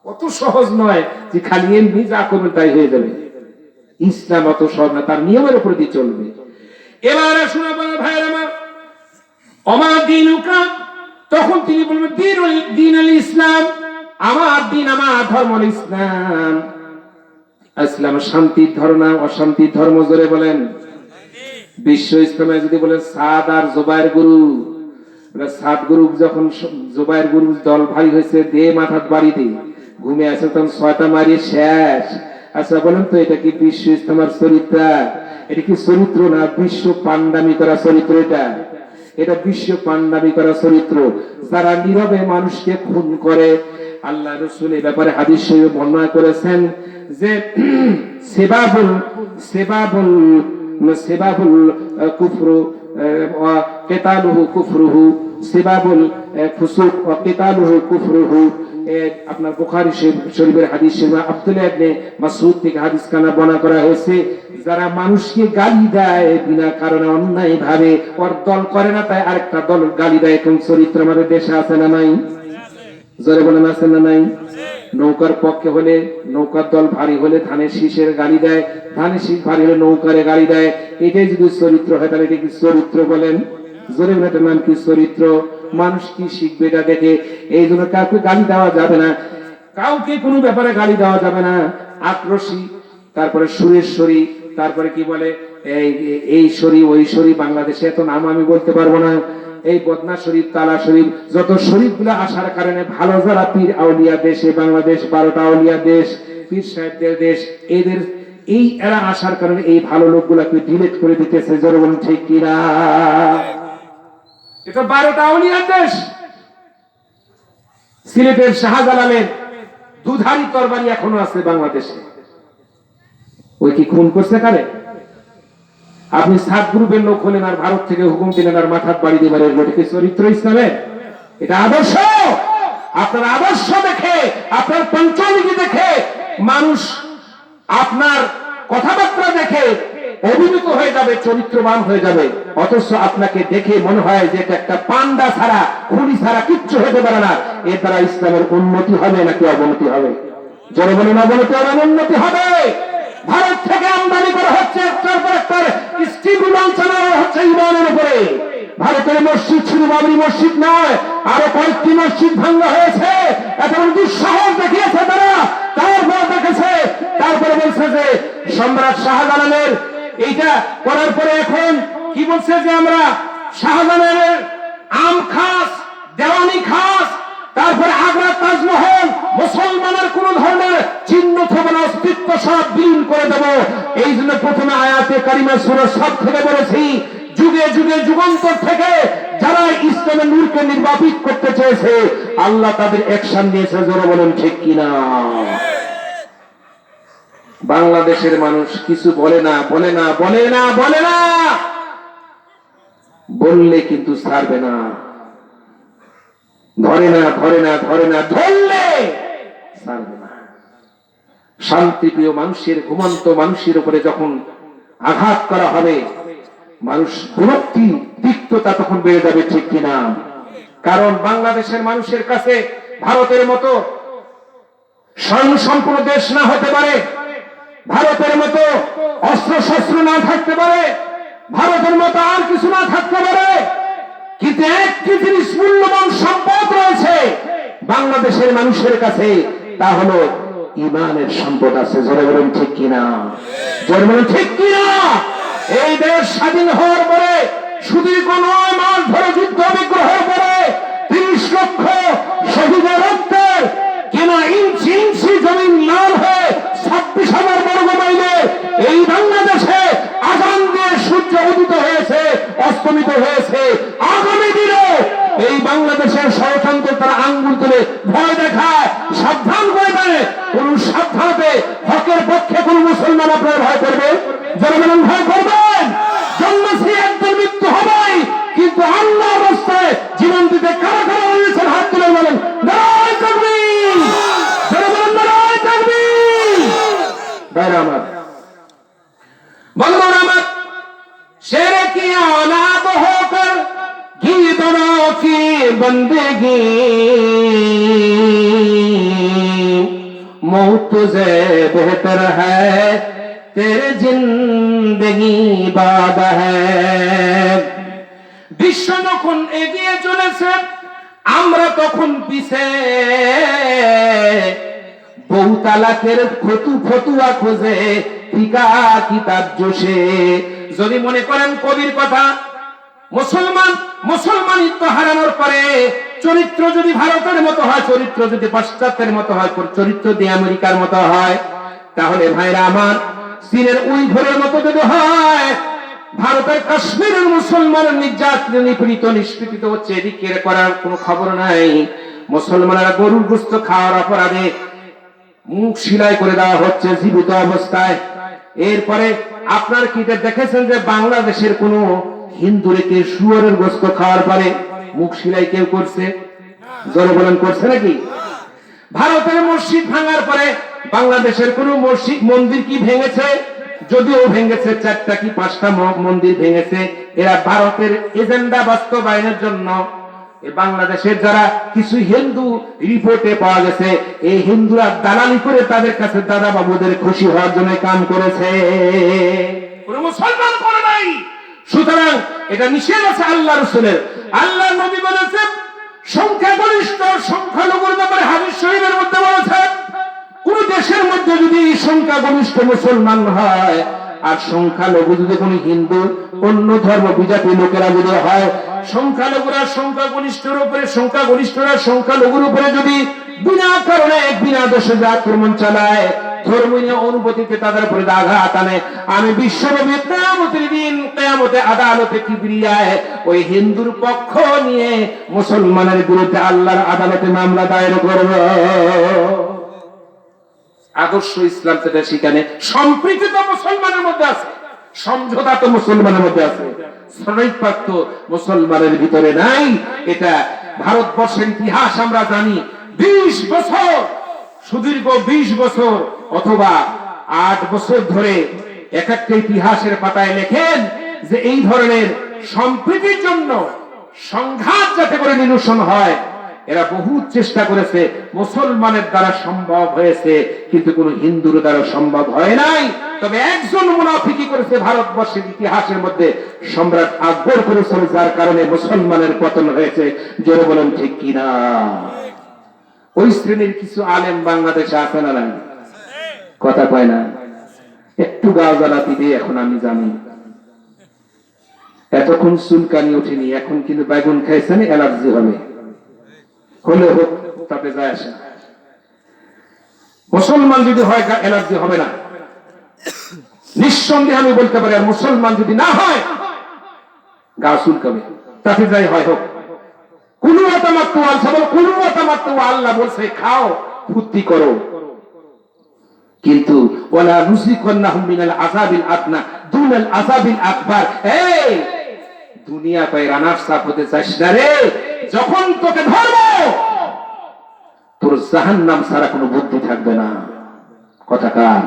কত সহজ নয় যে খালি এমনি যা করবেন তাই হয়ে যাবে। ইসলাম অত সহজ না, তার নিয়মের উপর দিয়ে চলবে। এবারে শোনা বলে ভাইয়ের আমার, অমা দিনুকা, তখন তিনি বলবেন দিন আল ইসলাম, আমার দিন আমার ধর্ম ইসলাম। ইসলাম শান্তির ধর্ম না অশান্তির ধর্ম? জোরে বলেন। বিশ্ব ইসলামে যদি বলেন সাদ আর জুবায়ের গুরু, সাদ গুরু যখন জুবায়ের গুরু দল ভারী হয়েছে, দে মাথার বাড়ি দিয়ে ঘুমে আছে, তখন 6টা মারিয়ে শেষ। আচ্ছা বলেন তো, এটা কি বিশ্ব ইসলামের চরিত্র? এটা কি চরিত্র না বিশ্ব পান্ডামি করা চরিত্র? এটা বিশ্ব পান্ডামি করা চরিত্র। যারা নীরবে মানুষকে খুন করে, আল্লাহ রাসূল এই ব্যাপারে হাদিস শরীফে বর্ণনা করেছেন যে সেবাবুল কুফরু ওয়া কিতালুহু কুফরুহু, সেবাবুল ফুসুক ওয়া কিতালুহু কুফরুহু। আপনার বুখারী শরীফের হাদিস আব্দুল্লাহ ইবনে মাসউদ থেকে হাদিস কানা বর্ণনা করা হয়েছে, যারা মানুষকে গালি দেয় বিনা কারণে অন্যায় ভাবে, ওর দল করে না তাই আরেকটা দল গালি দেয়, কোন চরিত্র আমাদের দেশে আছে না নাই? জোরে বলেন আছে না নাই? নৌকার পক্ষে হলে, নৌকার দল ভারী হলে ধানের শীষের গালি দেয়, ধানের শীষ ভারী হলে নৌকারে গালি দেয়। এটাই যদি চরিত্র হয় তাহলে এটা কি চরিত্র বলেন? জোরে বলেন এটার নাম কি চরিত্র? মানুষ কি শিখবে এটা দেখে। এই জন্য কাউকে গালি দেওয়া যাবে না, কাউকে কোনো ব্যাপারে গালি দেওয়া যাবে না। আক্রোশী, তারপরে সুরেশ্বরী, তারপরে কি বলে এই শরী ওই শরী, বাংলাদেশে এত নাম আমি বলতে পারবো না। এই বদনা শরীফ, তালা শরীফ, যত শরীফ গুলো আসার কারণে ভালো যারা পীর আউলিয়া দেশে, বাংলাদেশ 12টা আউলিয়া দেশ, পীর সাহেবদের দেশ, এদের এই এরা আসার কারণে এই ভালো লোকগুলাকে ডিলিট করে দিতেছে। জোরে বলুন ঠিক কিনা? এটা 12টা আউলিয়া দেশ। সিলেটের শাহজালালের দুধারি তরবারি এখনো আছে বাংলাদেশে। ওই কি খুন করছে কারে? আপনি সাত গ্রুপের লোক হলেন আর ভারত থেকে হুকুম দিলেন আর মাথার বাড়ি দিয়ে মারেন, এটা কি চরিত্র ইসলামের? এটা আদর্শ। আপনার আদর্শ দেখে, আপনার পঞ্চনীতি দেখে মানুষ আপনার কথাবার্তা দেখে অভিভূত হয়ে যাবে, চরিত্রবান হয়ে যাবে। অথচ আপনাকে দেখে মনে হয় যে এটা একটা পান্ডা ছাড়া, খুনি ছাড়া কিচ্ছু হতে পারে না। এর দ্বারা ইসলামের উন্নতি হবে নাকি অবনতি হবে? যারা বলেন অবনতি আর উন্নতি হবে। ভারত থেকে আমদানি করা হচ্ছে একটার পর একটা স্টিম লাঞ্ছনা হচ্ছে ইমানের উপরে। ভারতের মসজিদ শুধু বাবরি মসজিদ নয়, আরো কয়েকটি মসজিদ ভাঙ্গা হয়েছে। এখন দুঃসাহস দেখিয়েছে তারা, তারপর দেখেছে, তারপরে বলছে যে সম্রাট শাহজালালের এইটা করার পরে এখন কি বলছে যে আমরা শাহজালালের আম খাস, দেওয়ানি খাস, তারপরে আগ্রার তাজমহল মুসলমানের কোন ধরনের চিহ্ন থাকবে না, অস্তিত্ব সব বিলীন করে দেব। এই জন্য প্রথমে আয়াতে কারিমা সূরা সব থেকে বলেছি, যুগে যুগে যুগান্তর থেকে যারা ইসলামের নূরকে নির্বাপিত করতে চেয়েছে আল্লাহ তাদের অ্যাকশন নিয়েছে। জোরে বলেন ঠিক কিনা? বাংলাদেশের মানুষ কিছু বলে না, বলে না, বলে না, বলে না, বললে কিন্তু ছাড়বে না, ধরে না, ধরে না, ধরে না, ধরলে ছাড়বে না। শান্তিপ্রিয় মানুষের, ঘুমন্ত মানুষের উপরে যখন আঘাত করা হবে, মানুষ বিরক্তি, তিক্ততা তখন বেড়ে যাবে, ঠিক কিনা? কারণ বাংলাদেশের মানুষের কাছে ভারতের মতো স্বয়ংসম্পূর্ণ দেশ না হতে পারে, ভারতের মতো অস্ত্র শস্ত্র না থাকতে পারে, ভারতের মতো আর কিছু না থাকতে পারে, কিন্তু একটি জিনিস মূল্যবান সম্পদ রয়েছে বাংলাদেশের মানুষের কাছে, তা হলো ইমানের সম্পদ আছে। জোরে বলেন ঠিক কিনা? জোরে বলেন ঠিক কিনা? এই দেশ স্বাধীন হওয়ার পরে শুধু কোন 9 মাস ধরে যুদ্ধ বিগ্রহের পরে 30 লক্ষ শহীদের রক্তের কিনা ইঞ্চি ইঞ্চি জমিন লাল হয়ে 26,000 বর্গ মাইলে এই বাংলাদেশে আজান দিয়ে সূর্য উদিত হয়েছে, অস্তমিত হয়েছে। আগামী দিনে এই বাংলাদেশের ষড়যন্ত্র তারা আঙ্গুল তুলে ভয় দেখায়, সাবধান করে দেয়। কোন সাবধানতে হকের পক্ষে কোন মুসলমান আপনার ভয় করবে? জনগণ ভয় করবেন? জন্মশ্রী একদম মৃত্যু হবেই, কিন্তু আল্লাহ অবস্থায় জীবন দিতে কারা কারা হয়েছেন হাত তুলে বলেন নারায়ে তাকবীর, জনগণ নারায়ে তাকবীর। ভাইরা আমার, বন্ধুরা আমার, शेर की औलाद होकर गीदड़ों की बंदगी, मौत तुझे बेहतर है, तेरे जिंदगी बाद है। বিশ্ব যখন এগিয়ে চলেছে, আমরা তখন পিছে বহু তালাকের ফতুয়া খোঁজে ফিকা কিতাব জোশে। যদি মনে করেন কবির কথা, মুসলমানিত্ব হারানোর পরে চরিত্র যদি ভারতের মতো হয়, চরিত্র যদি পাশ্চাত্যের মতো হয়, চরিত্র যদি আমেরিকার মতো হয়, তাহলে ভাইরা আমার চীনের উইঘুরের মতো যদি হয়, ভারতের কাশ্মীরের মুসলমানের নির্যাতিত নিপীড়িত নিষ্পীড়িত হচ্ছে, এদিকে করার কোনো খবর নাই। মুসলমানেরা গরুর গোশত খাওয়ার অপরাধে মুখ সেলাই করে দেওয়া হচ্ছে জীবিত অবস্থায়। এরপরে আপনার কি দেখেছেন যে বাংলাদেশের কোন হিন্দু রেখে শুয়োরের গোশত খাওয়ার পরে মুখ সেলাই কেউ করছে? জোরে বলেন করছে নাকি? ভারতের মসজিদ ভাঙার পরে বাংলাদেশের কোন মসজিদ মন্দির কি ভেঙেছে? যদিও ভেঙেছে 4টা কি 5টা মন্দির ভেঙেছে। এরা ভারতের এজেন্ডা বাস্তবায়নের জন্য বাংলাদেশের যারা কিছু হিন্দু রিপোর্টে পাওয়া গেছে, এই হিন্দুরা দালালি করে তাদের কাছে দাদা বাবুদের খুশি হওয়ার জন্য কাম করেছে, কোন মুসলমান করে নাই। সুতরাং এটা নিষেধ আছে আল্লাহ রাসূলের। আল্লাহ নবী বলেছেন সংখ্যাগরিষ্ঠ সংখ্যালঘুর ব্যাপারে হাদিস শরীফের মধ্যে বলেছেন, কোন দেশের মধ্যে যদি সংখ্যাগরিষ্ঠ মুসলমান হয় আর সংখ্যালঘু যদি কোন হিন্দু অন্য ধর্ম বিজাতি লোকেরা যদি হয়, সংখ্যালঘুরা সংখ্যাগরিষ্ঠরা সংখ্যালঘুর উপরে যদি বিনা কারণে বিনা দোষে আক্রমণ চালায়, ধর্মীয় অনুভূতিতে তাদের উপরে আঘাত আনে, আমি বিশ্বনবী কিয়ামতের দিন কিয়ামতে আদালতে কিবরিয়ায় ওই হিন্দুর পক্ষ নিয়ে মুসলমানের বিরুদ্ধে আল্লাহর আদালতে মামলা দায়ের করব। আদর্শ ইসলাম থেকে সেখানে সম্প্রীতি তো মুসলমানের মধ্যে আছে, সমঝোতা তো মুসলমানের মধ্যে আছে, শ্রমিকপাত মুসলমানের ভিতরে নাই। এটা ভারতবর্ষের ইতিহাস আমরা জানি। 20 বছর, সুদীর্ঘ 20 বছর অথবা 8 বছর ধরে এক একটা ইতিহাসের পাতায় লেখেন যে এই ধরনের সম্প্রীতির জন্য সংঘাত যাতে করে নিরসন হয়, এরা বহু চেষ্টা করেছে, মুসলমানের দ্বারা সম্ভব হয়েছে, কিন্তু কোন হিন্দুর দ্বারা সম্ভব হয় নাই। তবে একজন মুনাফিকি করেছে ভারতবর্ষের ইতিহাসের মধ্যে, সম্রাট আকবর করেছিল, যার কারণে মুসলমানের পতন হয়েছে। জোরে বলেন ঠিক কিনা? ওই শ্রেণীর কিছু আলেম বাংলাদেশে আছে না নাই? কথা কয় না? একটু গাও জ্বালাতি দিয়ে এখন আমি জানি, এতক্ষণ চুলকানি ওঠেনি, এখন কিন্তু বেগুন খাইছেন অ্যালার্জি হবে, হলে হোক, তাতে যায় আসে। মুসলমান যদি হয় অ্যালার্জি হবে না, নিঃসন্দেহে আমি বলতে পারি। আর মুসলমান যদি না হয় গা চুলকাবে, তাতে যাই হয় হোক। আল্লাহ বলছে খাও, ফুর্তি করো, কিন্তু ওয়ালা নুযিকান্নাহুম মিনাল আযাবিল আদনা দুনাল আযাবিল আকবার। এই দুনিয়া পায় রানার সাপ হতে চাস না রে, যখন তোকে ধরবো তোর জাহান্নাম ছাড়া কোনো বুদ্ধি থাকবে না। কথা কার?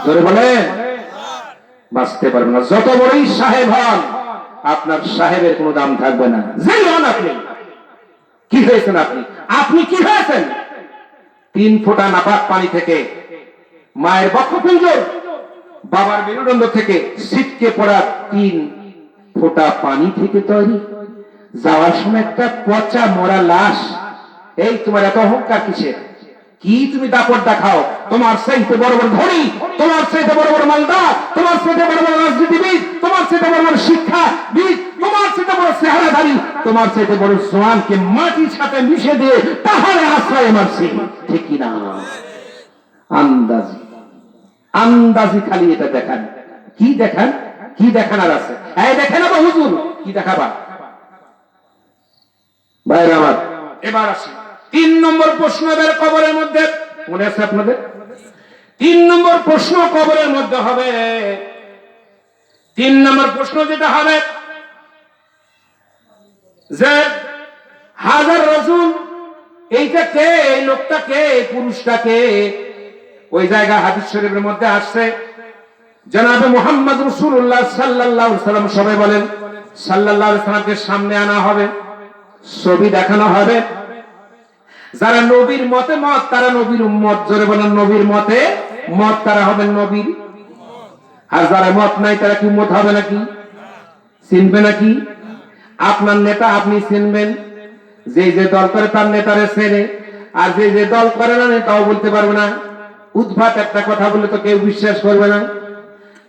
জোরে বলেন। বাঁচতে পারবে না, যত বড়ই সাহেব হন আপনার সাহেবের কোনো দাম থাকবে না। যেই হন আপনি, কি হয়েছেন আপনি? আপনি কি হয়েছেন? 3 ফোঁটা নাপাক পানি থেকে মায়ের বক্ষপিণ্ড, বাবার মেরুদণ্ড থেকে ছিটকে পড়া 3 ফোঁটা পানি থেকে তৈরি। যাওয়ার সময় একটা পচা মরা লাশ। এই তোমার এত অহংকার কিসের? কি তুমি দাপট দেখাও? তোমার চাইতে বড় বড় ধনী, তোমার চাইতে বড় বড় মালদার, তোমার চাইতে বড় বড় রাজনীতিবিদ, তোমার চাইতে বড় বড় শিক্ষাবিদ, তোমার চাইতে বড় চেহারাধারী, তোমার চাইতে বড় জোয়ানকে মাটির সাথে মিশে দিয়ে পাহাড়ে আশ্রয় মারছে, ঠিক কিনা? আন্দাজি আন্দাজি খালি এটা দেখান। কি দেখান? কি দেখানোর আছে? এই দেখেন আবার হুজুর কি দেখাবা? ভাইরা আমার, এবার আসি 3 নম্বর প্রশ্ন। এবার কবরের মধ্যে মনে আছে আপনাদের? 3 নম্বর প্রশ্ন কবরের মধ্যে হবে। 3 নম্বর প্রশ্ন যেটা হবে যে হাজার রাসূল, এইটা কে? এই লোকটা কে? এই পুরুষটা কে? ওই জায়গা হাদিস শরীফের মধ্যে আসছে জনাবে মুহাম্মদ রাসূলুল্লাহ সাল্লাল্লাহু আলাইহি সাল্লাম, সবাই বলেন সাল্লাল্লাহু আলাইহি সাল্লামকে সামনে আনা হবে, ছবি দেখানো হবে। যারা নবীর মতে মত তারা নবীর উম্মত, জোরে বলেন নবীর মতে মত তারা হবেন নবীর। আর যারা মত নাই তারা কি উম্মত হবে নাকি? চিনবে নাকি? আপনার নেতা আপনি চিনবেন, যে যে দল করে তার নেতারে চেনে, আর যে যে দল করে না নেতাও বলতে পারবে না। উদ্ভাত একটা কথা বলে তো কেউ বিশ্বাস করবে না।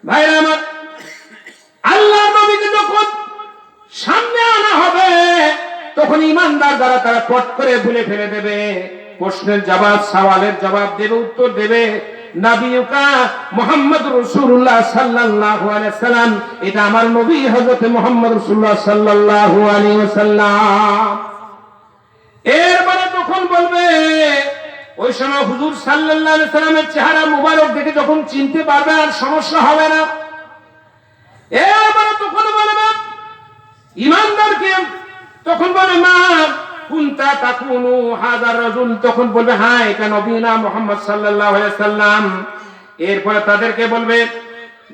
ভাইরা আমার, আল্লাহ নবীকে যখন সামনে আনা হবে তখন ইমানদার যারা তারা পট করে ভুলে ফেলে দেবে, প্রশ্নের জবাব, সওয়ালের জবাব দেবে, উত্তর দেবে নবিয়ুকা মুহাম্মদ রাসূলুল্লাহ সাল্লাল্লাহু আলাইহি ওয়াসাল্লাম, এটা আমার নবী হযরত মুহাম্মদ রাসূলুল্লাহ সাল্লাল্লাহু আলাইহি ওয়াসাল্লাম। এরপরে তখন বলবে, ওই সময় হুজুর সাল্লাল্লাহু আলাইহি ওয়াসাল্লামের চেহারা মুবারক দেখে যখন চিনতে পারবে আর সমস্যা হবে না। এরপরে তখন বলবে ইমানদারকে, তখন বলে মা কুনতা তাকুনু হাযার রাজুল, তখন বলবে হ্যাঁ এটা নবী না মুহাম্মদ সাল্লাল্লাহু আলাইহি ওয়াসাল্লাম। এরপরে তাদেরকে বলবে,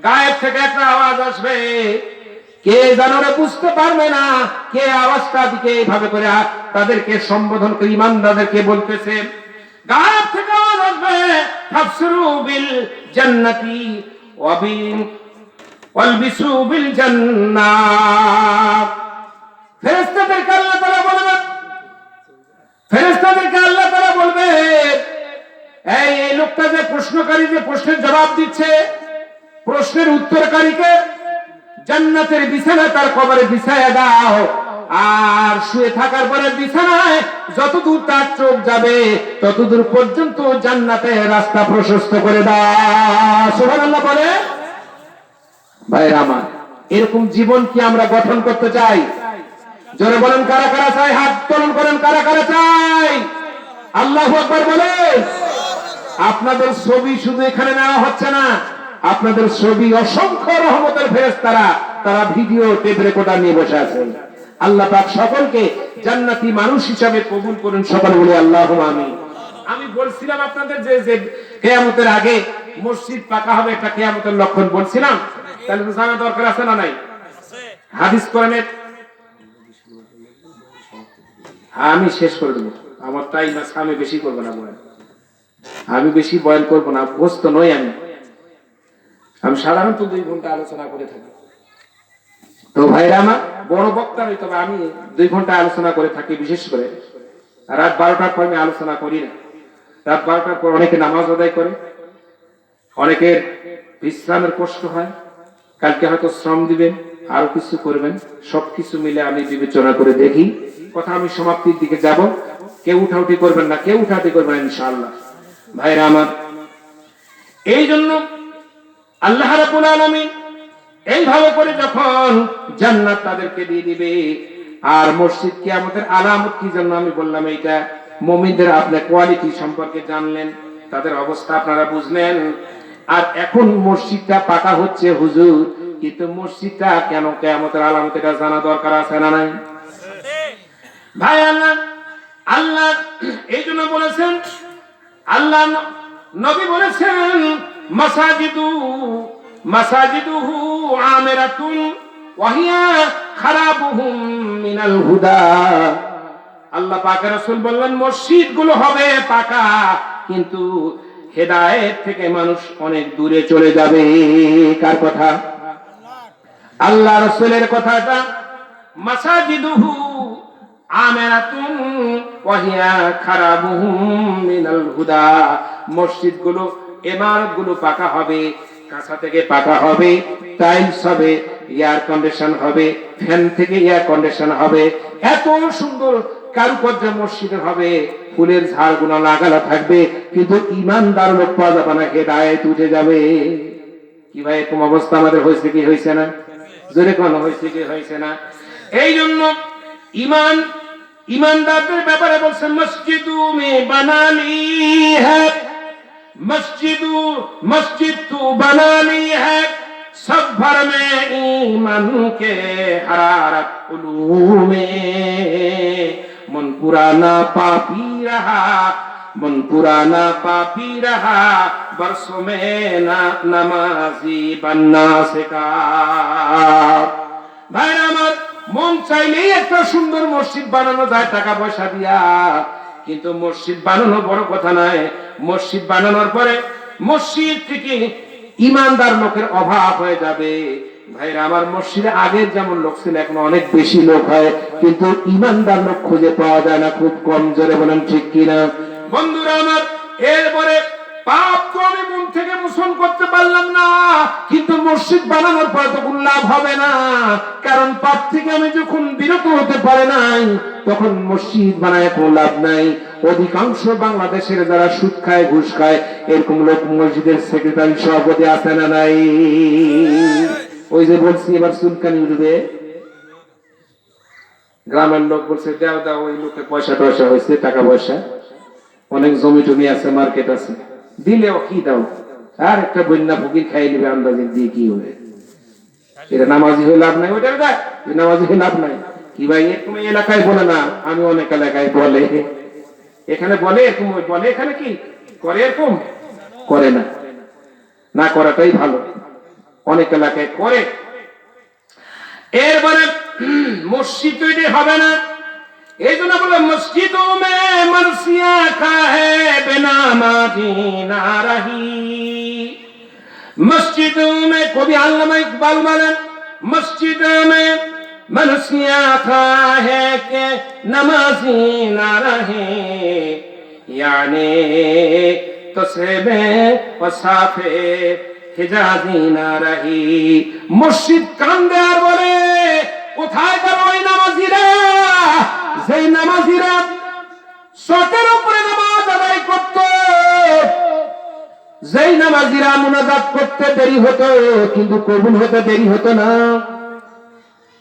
গায়েব থেকে একটা আওয়াজ আসবে, কে জানো রে, বুঝতে পারবে না কে আওয়াজটা দিকে এইভাবে করে তাদেরকে সম্বোধন করে ইমানদারদেরকে বলতেছে। গায়েব থেকে আওয়াজ আসবে, ফাফসিরু বিল জান্নাতি ওয়া বিল ওয়ালবিসু বিল জান্নাত। ফেরেশতাদেরকে আল্লাহ তাআলা বলবেন, ফেরেশতাদেরকে আল্লাহ তাআলা বলবে, এই লোকটা যে প্রশ্নকারী, যে প্রশ্নের জবাব দিচ্ছে, প্রশ্নের উত্তরকারীকে জান্নাতের বিছানা তার কবরে বিছায়া দাও, আর শুয়ে থাকার পরে বিছানায় যতদূর তার চোখ যাবে ততদূর পর্যন্ত জান্নাতের রাস্তা প্রশস্ত করে দাও। সুবহানাল্লাহ বলে। ভাইরা আমার, এরকম জীবন কি আমরা গঠন করতে চাই? জোরে বলেন কারা কারা চাই? হাত তোলন করেন কারা কারা চাই? আল্লাহু আকবার বলেন। আপনাদের ছবি শুধু এখানে নেওয়া হচ্ছে না, আপনাদের ছবি অসংখ্য রহমতের ফেরেশতারা তারা ভিডিও টেপ রেকর্ডার নিয়ে বসে আছেন। আল্লাহ পাক সকলকে জান্নাতি মানুষ হিসাবে কবুল করুন, সকলে বলে আল্লাহুম্মা আমিন। আমি বলছিলাম আপনাদের যে কিয়ামতের আগে মসজিদ পাকা হবে, একটা কিয়ামতের লক্ষণ বলছিলাম, তাহলে তো জানা দরকার আছে না নাই? হাদিস কোরআনের আমি শেষ করে দেবো, আমার টাইম আছে, আমি বেশি করবো না বয়ান, আমি বেশি বয়ান করবো না, অভ্যস্ত নই আমি সাধারণত 2 ঘন্টা আলোচনা করে থাকি। তো ভাইরা আমার, বড় বক্তা নই, তবে আমি 2 ঘন্টা আলোচনা করে থাকি। বিশেষ করে রাত 12টার পর আমি আলোচনা করি না। রাত 12টার পর অনেকে নামাজ আদায় করে, অনেকের বিশ্রামের কষ্ট হয়, কালকে হয়তো শ্রম দিবেন, আরো কিছু করবেন, সবকিছু মিলে আমি বিবেচনা করে দেখি। কথা আমি সমাপ্তির দিকে যাব, কেউ উঠাউঠি করবেন না, কেউ উঠাউঠি করবেন ইনশাআল্লাহ। ভাইরা আমার, এই জন্য আল্লাহ রাব্বুল আলামিন এইভাবে করে যখন জান্নাত তাদেরকে দিয়ে দিবে, আর মসজিদ কিয়ামতের আলামত কি জন্য আমি বললাম, এইটা মুমিনদের আপনার কোয়ালিটি সম্পর্কে জানলেন, তাদের অবস্থা আপনারা বুঝলেন। আর এখন মসজিদটা পাকা হচ্ছে হুজুর, কিন্তু মসজিদটা কেন কিয়ামতের আলামত এটা জানা দরকার আছে না নাই? ভাই আল্লাহ এই জন্য বলেছেন, আল্লাহ নবী বলেছেন মাসাজিদুহু আমিরাতুন ওয়া হিয়া খারাবুহুম মিনাল হুদা। আল্লাহ পাকের রাসূল বললেন মসজিদগুলো হবে পাকা, কিন্তু হেদায়েত থেকে মানুষ অনেক দূরে চলে যাবে। কার কথা? আল্লাহ রাসূলের কথাটা। মাসাজিদুহু আমিরাতুন ওয়া হিয়া খারাবুহুম মিনাল হুদা। মসজিদগুলো, ইমারতগুলো পাকা হবে, কাঁচা থেকে পাকা হবে, টাইলস হবে, এয়ার কন্ডিশন হবে, ফ্যান থেকে এয়ার কন্ডিশন হবে, এত সুন্দর কারুকার্য মসজিদে হবে, ফুলের ঝাড়গুলো লাগানো থাকবে, কিন্তু ইমানদার লোক পাওয়া যাবে না, হেদায়েত উঠে যাবে। কি ভাই, এরকম অবস্থা আমাদের হয়েছে কি হয়েছে না? জোরে কোন হয়েছে কি হয়েছে না? এই জন্য ईमानदार ব্যাপারে বলছেন মসজিদু মে বানালি হ্যায়, मस्जिद तू बनानी है, सब भर में ईमान के हरारत उलू में, मन पुराना पापी रहा बरसों में ना नमाजी बनना सिखा। ভাইরা আমার, মন চাইলেই একটা সুন্দর মসজিদ বানানো যায় টাকা পয়সা দিয়া, কিন্তু মসজিদ বানানো বড় কথা নয়। মসজিদ বানানোর পরে মসজিদ থেকে ইমানদার লোকের অভাব হয়ে যাবে। ভাইরা আমার, মসজিদে আগের যেমন লোক ছিল এখন অনেক বেশি লোক হয়, কিন্তু ইমানদার লোক খুঁজে পাওয়া যায় না, খুব কম। জোরে বলেন ঠিক কিনা? বন্ধুরা আমার, এরপরে পাপ তো আমি মন থেকে মোচন করতে পারলাম না, কিন্তু মসজিদ বানানোর পর তো কোনো লাভ হবে না, কারণ পাপ থেকে আমি যখন বিরত হতে পারে নাই, তখন মসজিদ বানায় কোনো লাভ নাই। অধিকাংশ বাংলাদেশের যারা সুদ খায়, ঘুষ খায়, এরকম লোক মসজিদের সেক্রেটারি, সভাপতি আছে না নাই? ওই যে বলছি এবার চুলকানি উঠবে, গ্রামের লোক বলছে দাও দাও, ওই লোকে পয়সা টয়সা হয়েছে, টাকা পয়সা, অনেক জমি টমি আছে, মার্কেট আছে, দিলেও কি দাও, আর একটা বন্যা ফকির খাই দিবে, আন্দাজে দিয়ে কি হবে? এটা নামাজি হয়ে লাভ নাই, ওইটা দেখ, নামাজি হয়ে লাভ নাই। কি ভাই, এরকম এলাকায় বলে না, আমি অনেক এলাকায় বলে, এখানে বলে এরকম, বলে এখানে কি করে, এরকম করে না, না করাটাই ভালো। অনেক এলাকায় করে। এরপরে মসজিদ তৈরি হবে না, এই জন্য বলে মসজিদোं में मरसिया का है बिना माफी ना रही। मस्जिदों में कभी अल्लामा इकबाल बोलेन, मस्जिदों में मरसिया का है के नमाजी ना रहे, यानी तस्बे वसाफे हिजाजी ना रही। मस्जिद कांदे আর বলে, কোথায় গেল ওই নামাজিরা, যেই নামাজিরা শতের উপরে নামাজ আদায় করত, যেই নামাজিরা মুনাজাত করতে দেরি হতো কিন্তু কবুল হতে দেরি হতো না।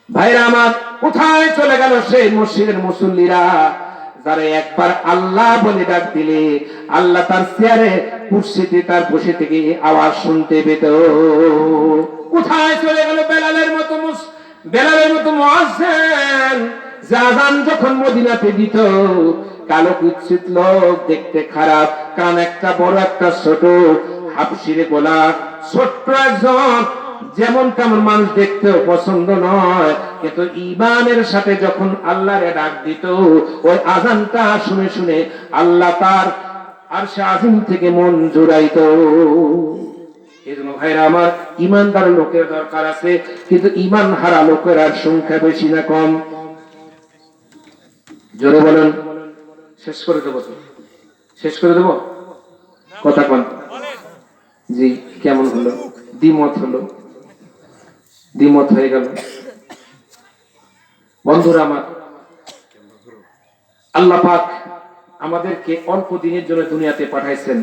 ভাইরা আমার, কোথায় চলে গেল সেই মসজিদের মুসল্লিরা, যারা একবার আল্লাহ বলে ডাক দিলে আল্লাহ তার চেয়ারে কুরসিতে তার বসে থেকে আওয়াজ শুনতে পেত? কোথায় চলে গেল বেলালের মতো মুয়াজ্জিন, যে আযান যখন মদিনাতে দিত, কালো কুৎসিত লোক, দেখতে খারাপ, কান একটা বড় একটা ছোট, হাফসিরে গোলা, ছোট্ট একজন, যেমন তেমন মানুষ দেখতেও পছন্দ নয়, কিন্তু ঈমানের সাথে যখন আল্লাহরে ডাক দিত, ওই আযানটা শুনে শুনে আল্লাহ তার আরশে আজিম থেকে মন জুড়াইতো। এজন্য ভাইরা আমার, ঈমানদার লোকের দরকার আছে, কিন্তু ঈমান হারা লোকের আর সংখ্যা বেশি না কম? জোরে বলেন। শেষ করে দেবো তো, শেষ করে দেবো, কথা কোন? জি, কেমন হলো? দ্বিমত হলো, দ্বিমত হয়ে গেল। বন্ধুরা আমার, আল্লাহ পাক আমাদেরকে অল্প দিনের জন্য দুনিয়াতে পাঠাইছেন,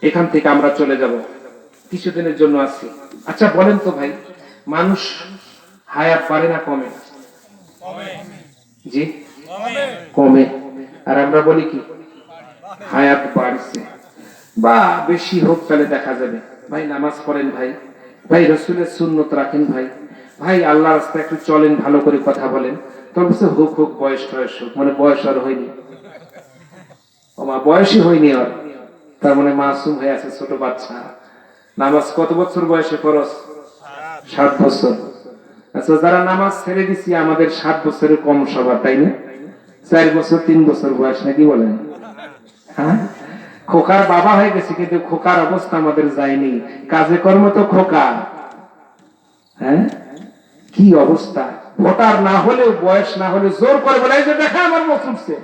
এখান থেকে আমরা চলে যাব, কিছুদিনের জন্য আছি। আচ্ছা বলেন তো ভাই, মানুষ হায়াত বাড়ে না কমে? জি কমে। আর আমরা বলি কি হায়াত বাড়ছে বা বেশি হোক, তাহলে দেখা যাবে। ভাই নামাজ পড়েন, ভাই রাসূলের সুন্নত রাখেন, ভাই আল্লাহর রাস্তায় একটু চলেন, ভালো করে কথা বলেন। তখন বলছে হোক বয়স টয়স হোক, মানে বয়স আর হয়নি, বয়সই হয়নি আর, তার মানে মাসুম হয়ে আছে, ছোট বাচ্চা। নামাজ কত বছর বয়সে ফরজ? 7 বছর। আচ্ছা, যারা নামাজ ছেড়ে দিছি আমাদের 7 বছরের কম সবার, তাই না? 4 বছর 3 বছর বয়স নাকি বলেন? হ্যাঁ, খোকার বাবা হয়ে গেছে, কিন্তু খোকার অবস্থা আমাদের যায়নি। কাজে কর্ম তো খোকা। হ্যাঁ, কি অবস্থা! ভোটার না হলেও, বয়স না হলেও জোর করে বলে, এই যে দেখা আমার মোচ উঠছে।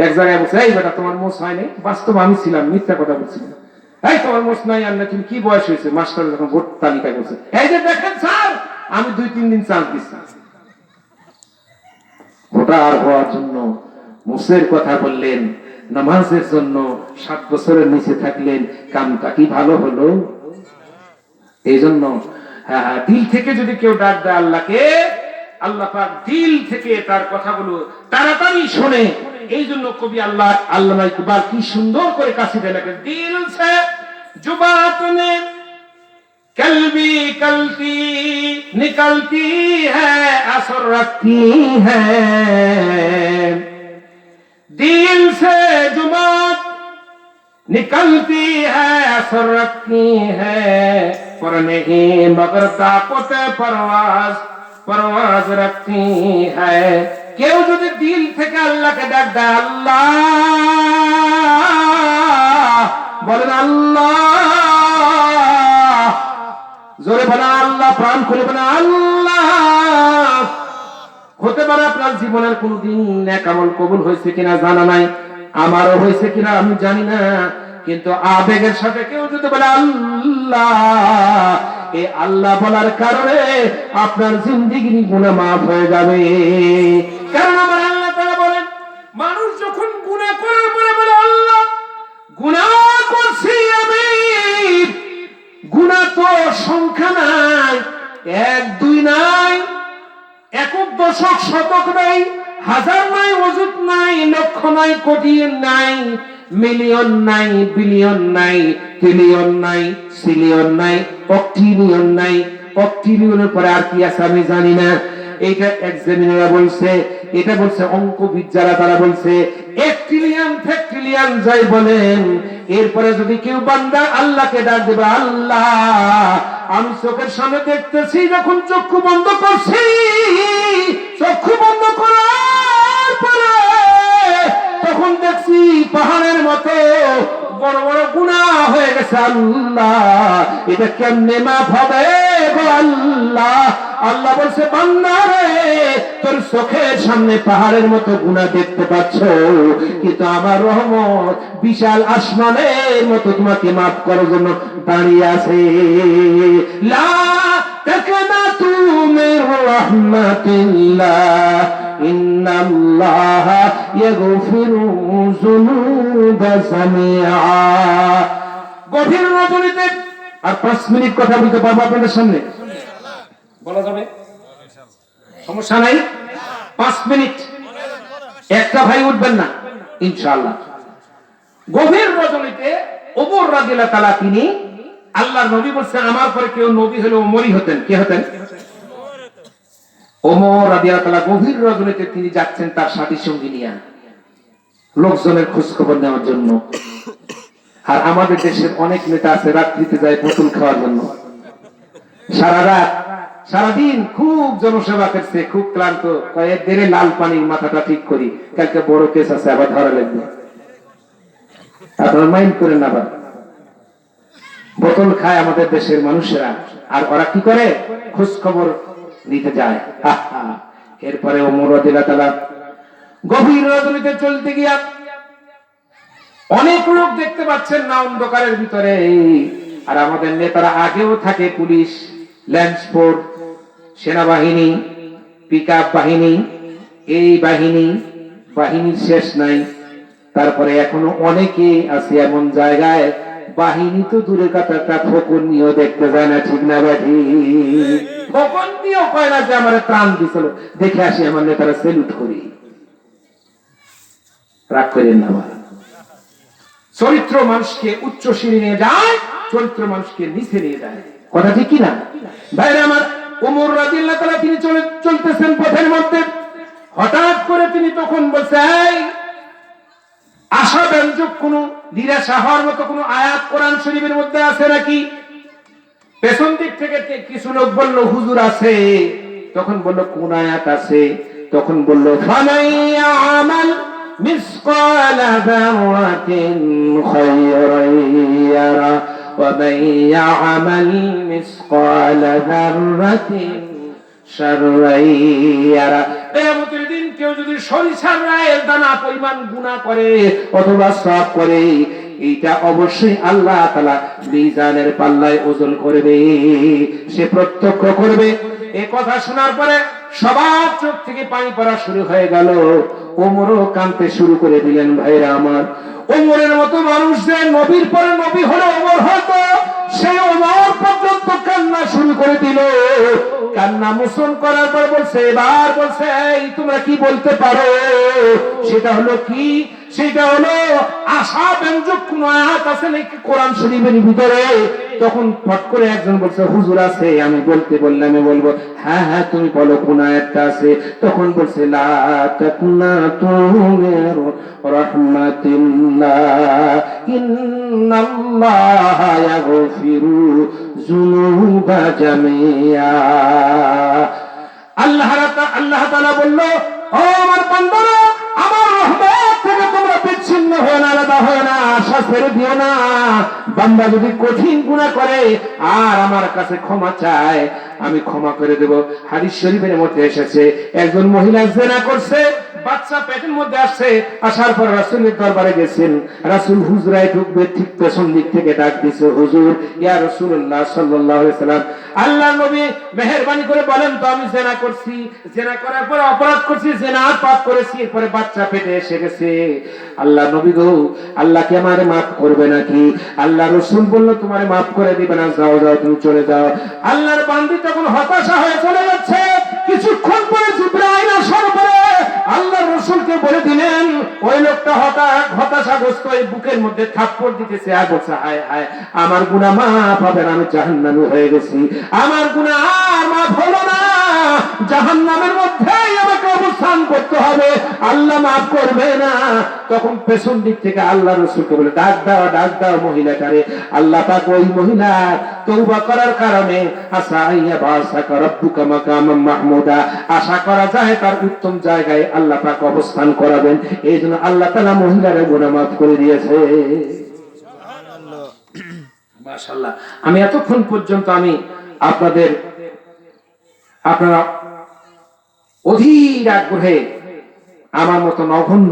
এক জায়গায় বলছে, এই বেটা তোমার মোচ হয়নি। বাস্তব আমি ছিলাম, মিথ্যা কথা বলছিলাম। এই তোমার মোচ নাই, আর না তুমি কি বয়স হয়েছে? মাস্টার যখন ভোট তালিকা করছে, এই যে দেখেন স্যার, আমি 2-3 দিন চান্স দিচ্ছি। ভোটার হওয়ার জন্য মোচের কথা বললেন, নামাজের জন্য 7 বছরের নিচে থাকলেন, কামটা কি ভালো হলো? এই জন্য দিল থেকে যদি কেউ ডাক দেয় আল্লাহকে, আল্লাহ পাক দিল থেকে তার কথাগুলো তাড়াতাড়ি শোনে। এই জন্য কবি আল্লামা ইকবাল কি সুন্দর করে কাসিদা লেখেন, দিল সে जुबात ने कल्बी कल्ती निकलती है असर रखती है, दिल से जुबात निकलती है असर रखती है, पर नहीं मगर ताकत परवाज रखती है। কেউ যদি দিল থেকে আল্লাহকে ডাক দেয়, আল্লাহ বলেন, আল্লাহ জোরে বলেন, আল্লাহ প্রাণ খুলে বলেন আল্লাহ। হতে পারে আপনার জীবনের কোনদিন নেক আমল কবুল হয়েছে কিনা জানা নাই, আমারও হয়েছে কিনা আমি জানি না, কিন্তু আবেগের সাথে কেউ যদি বলে আল্লাহ, এই আল্লাহ বলার কারণে আপনার জিন্দেগির গুনাহ মাফ হয়ে যাবে। কারণ আমার আল্লাহ তাআলা বলেন, মানুষ যখন গুনাহ করার পরে বলে আল্লাহ গুনাহ করছি আমি, গুনাহ তো সংখ্যা নাই, 1-2 নাই, একক দশক শতক নাই, হাজার নাই, অযুত নাই, লক্ষ নাই, কোটি নাই, মিলিয়ন নাই, বিলিয়ন নাই, ট্রিলিয়ন নাই, সিলিয়ন নাই, অক্টিলিয়ন নাই, অক্টিলিয়নের পরে আর কি আছে আমি জানি না। এটা এক্সামিনাররা বলছে, এটা বলছে অঙ্কবিদ যারা, তারা বলছে 1 ট্রিলিয়ন ফ্যাক্ট্রিলিয়ন যাই বলেন, এরপরে যদি কেউ বান্দা আল্লাহকে ডাক দেবে, আল্লাহ আমি চোখের সামনে দেখতেছি, যখন চক্ষু বন্ধ করছি, চক্ষু বন্ধ করার পরে তখন দেখছি পাহাড়ের মতো বড় বড় গুনাহ হয়ে গেছে, আল্লাহ এটা কেমনে মাফ হবে গো আল্লাহ? আল্লাহ বলছে, বান্দা রে, তোর চোখের সামনে পাহাড়ের মতো গুনাহ দেখতে পাচ্ছ, কিন্তু আমার রহমত বিশাল আসমানের মতো তোমাকে মাফ করার জন্য দাঁড়িয়ে আছে। লা তাকনাতু মির রাহমাতিল্লাহ ইন্নাল্লাহা ইয়াগফিরু যুনুবা জামিআ। গভীর রজনীতে আর 5 মিনিট কথা বলতে পারবো আপনাদের সামনে, বলা যাবে? সমস্যা নাই, 5 মিনিট, একটা ভাই উঠবেন না ইনশাআল্লাহ। গভীর রজনীতে ওমর রাদিয়াল্লাহু তাআলা, তিনি আল্লাহর নবী বলছেন, আমার পরে কেউ নবী হলে ওমরই হতেন। কে হতেন? ওমর রাদিয়াল্লাহু তাআলা গভীর রজনীতে তিনি যাচ্ছেন তার সাথী সঙ্গী নিয়ে, লোকজনের খোঁজ খবর নেওয়ার জন্য। আর আমাদের দেশের অনেক নেতা আছে রাত্রিতে যায় বোতল খাওয়ার জন্য, সারা রাত সারাদিন খুব জনসেবা করছে, খুব ক্লান্ত, কয়েক দিনে লাল পানির মাথাটা ঠিক করি, কালকে বড় কেস আছে, আবার ধরা লাগবে, আপনারা মাইন্ড করেন না। আবার বোতল খায় আমাদের দেশের মানুষেরা, আর ওরা কি করে? খোঁজ খবর নিতে যায়। এরপরে ওমর রাদিয়াল্লাহু তাআলা গভীর রজনীতে চলতে গিয়া অনেক লোক দেখতে পাচ্ছেন না অন্ধকারের ভিতরে, আর আমাদের নেতারা আগেও থাকে, পুলিশ, ল্যান্ড ফোর্স, সেনাবাহিনী, পিকআপ বাহিনী, এই বাহিনীর শেষ নাই। তারপরে এখনো অনেকে আছে এমন জায়গায়, বাহিনী তো দূরে কথা, একটা ফকরনিও দেখতে যায় না, ঠিক না বাকি? ফকরনিও কয় না যে আমার প্রাণ দিছিল, দেখে আসি আমার নেতারা সেলুট করি। রাগ করেন না, চরিত্র মানুষকে উচ্চ শ্রেণী নিয়ে যায়, চরিত্র মানুষকে নিচে নিয়ে যায়, কথা ঠিক কিনা ভাইরা আমার? ওমর রাদিয়াল্লাহু তাআলা তিনি চলতেছেন পথের মধ্যে, হঠাৎ করে তিনি তখন বলছে, আশাব্যঞ্জক কোন, নিরাশা হওয়ার মতো কোন আয়াত কোরআন শরীফের মধ্যে আছে নাকি? পেছন দিক থেকে কিছু লোক বলল, হুজুর আছে। তখন বলল, কোন আয়াত আছে? তখন বলল, ফামাইয়ামাল مثقال ذرة خيرا يره ومن يعمل مثقال ذرة شرا يره। কিয়ামতের দিন কেউ যদি সরিষার রায়ের দানা পরিমাণ গুনাহ করে অথবা সওয়াব করে, এটা অবশ্যই আল্লাহ তাআলা মিজানের পাল্লায় ওজন করবে, সে প্রত্যক্ষ করবে। এই কথা শোনার পরে সবার চোখ থেকে পানি পড়া শুরু হয়ে গেল। ওমরও কাঁদতে শুরু করে দিলেন। ভাইরা আমার, ওমরের মতো মানুষ যে নবীর পরে নবী হলো ওমর হতো, সেই ওমর পর্যন্ত কান্না শুরু করে দিল। কান্না মোচন করার পর বলছে, এবার বলছে, এই তোমরা কি বলতে পারো? সেটা হলো কি? সেটা হলো আশা ব্যঞ্জক কোন আয়াত আছে নাকি কোরআন শরীফের ভিতরে? তখন ফট করে একজন বলছে, হুজুর আছে, আমি বলতে বললাম, আমি বলবো। হ্যাঁ হ্যাঁ, তুমি বলো কোন আয়াতটা আছে? তখন বলছে, লা তাকুনাতু মির রাহমাতিল্লাহ ইন্নাল্লাহা ইয়াগফিরু যুনুবা জামিয়া। আল্লাহ তাআলা বলল, ও আমার বান্দারা, আমার রহমত থেকে তোমরা বিচ্ছিন্ন হও না, আলাদা হও না, আশা ছেড়ে দিও না। বান্দা যদি কঠিন গুনাহ করে আর আমার কাছে ক্ষমা চায়, আমি ক্ষমা করে দেব। হাদিস শরীফের মধ্যে এসেছে, একজন মহিলা জিনা করছে, বাচ্চা পেটের মধ্যে আসছে, আসার পর রাসূলের দরবারে গেছেন। রাসূল হুজরায় ঢুকবে, ঠিক পেছন দিক থেকে ডাক দিছে, হুজুর, ইয়া রাসূলুল্লাহ সাল্লাল্লাহু আলাইহি সাল্লাম, আল্লাহর নবী মেহেরবানি করে বলেন তো, আমি জিনা করছি, জিনা করার পরে অপরাধ করছি, জিনার পাপ করেছি, এরপরে বাচ্চা পেটে এসে গেছে। আল্লাহ নবী গো, আল্লাহ কি আমারে maaf করবে নাকি? আল্লাহ রাসূল বলল, তোমারে maaf করে দিবে না, যাও যাও, তুমি চলে যাও। আল্লাহর বান্দী তখন হতাশা হয়ে চলে যাচ্ছে। কিছুক্ষণ পরে জিবরাইল আসার পরে আল্লাহ রাসূলকে বলে দিলেন, ওই লোকটা হতাশাগ্রস্ত হয়ে বুকের মধ্যে থাপ্পড় দিতেছে আর বলছে, হায় হায়, আমার গুনাহ maaf হবে না, আমি জাহান্নামী হয়ে গেছি, আমার গুনাহ আর maaf হলো না, জাহান্নামের মধ্যেই আমাকে অবস্থান করতে হবে, আল্লাহ maaf করবে না। তখন পেছন দিক থেকে আল্লাহ রাসূলকে বলে, ডাক দাও মহিলাটারে। আল্লাহ পাক ওই মহিলা তওবা করার কারণে আসা আইয়া বাসাকা রাব্বুকা মাকামান মাহমুদা, আশা করা যায় তার উত্তম জায়গায় আল্লাহ পাক অবস্থান করাবেন। এইজন্য আল্লাহ তাআলা মহিলার গুনাহ maaf করে দিয়েছে। সুবহানাল্লাহ, মাশাআল্লাহ। আমি এতক্ষণ পর্যন্ত আমি আপনারা অধীর আগ্রহে আমার মতো নগণ্য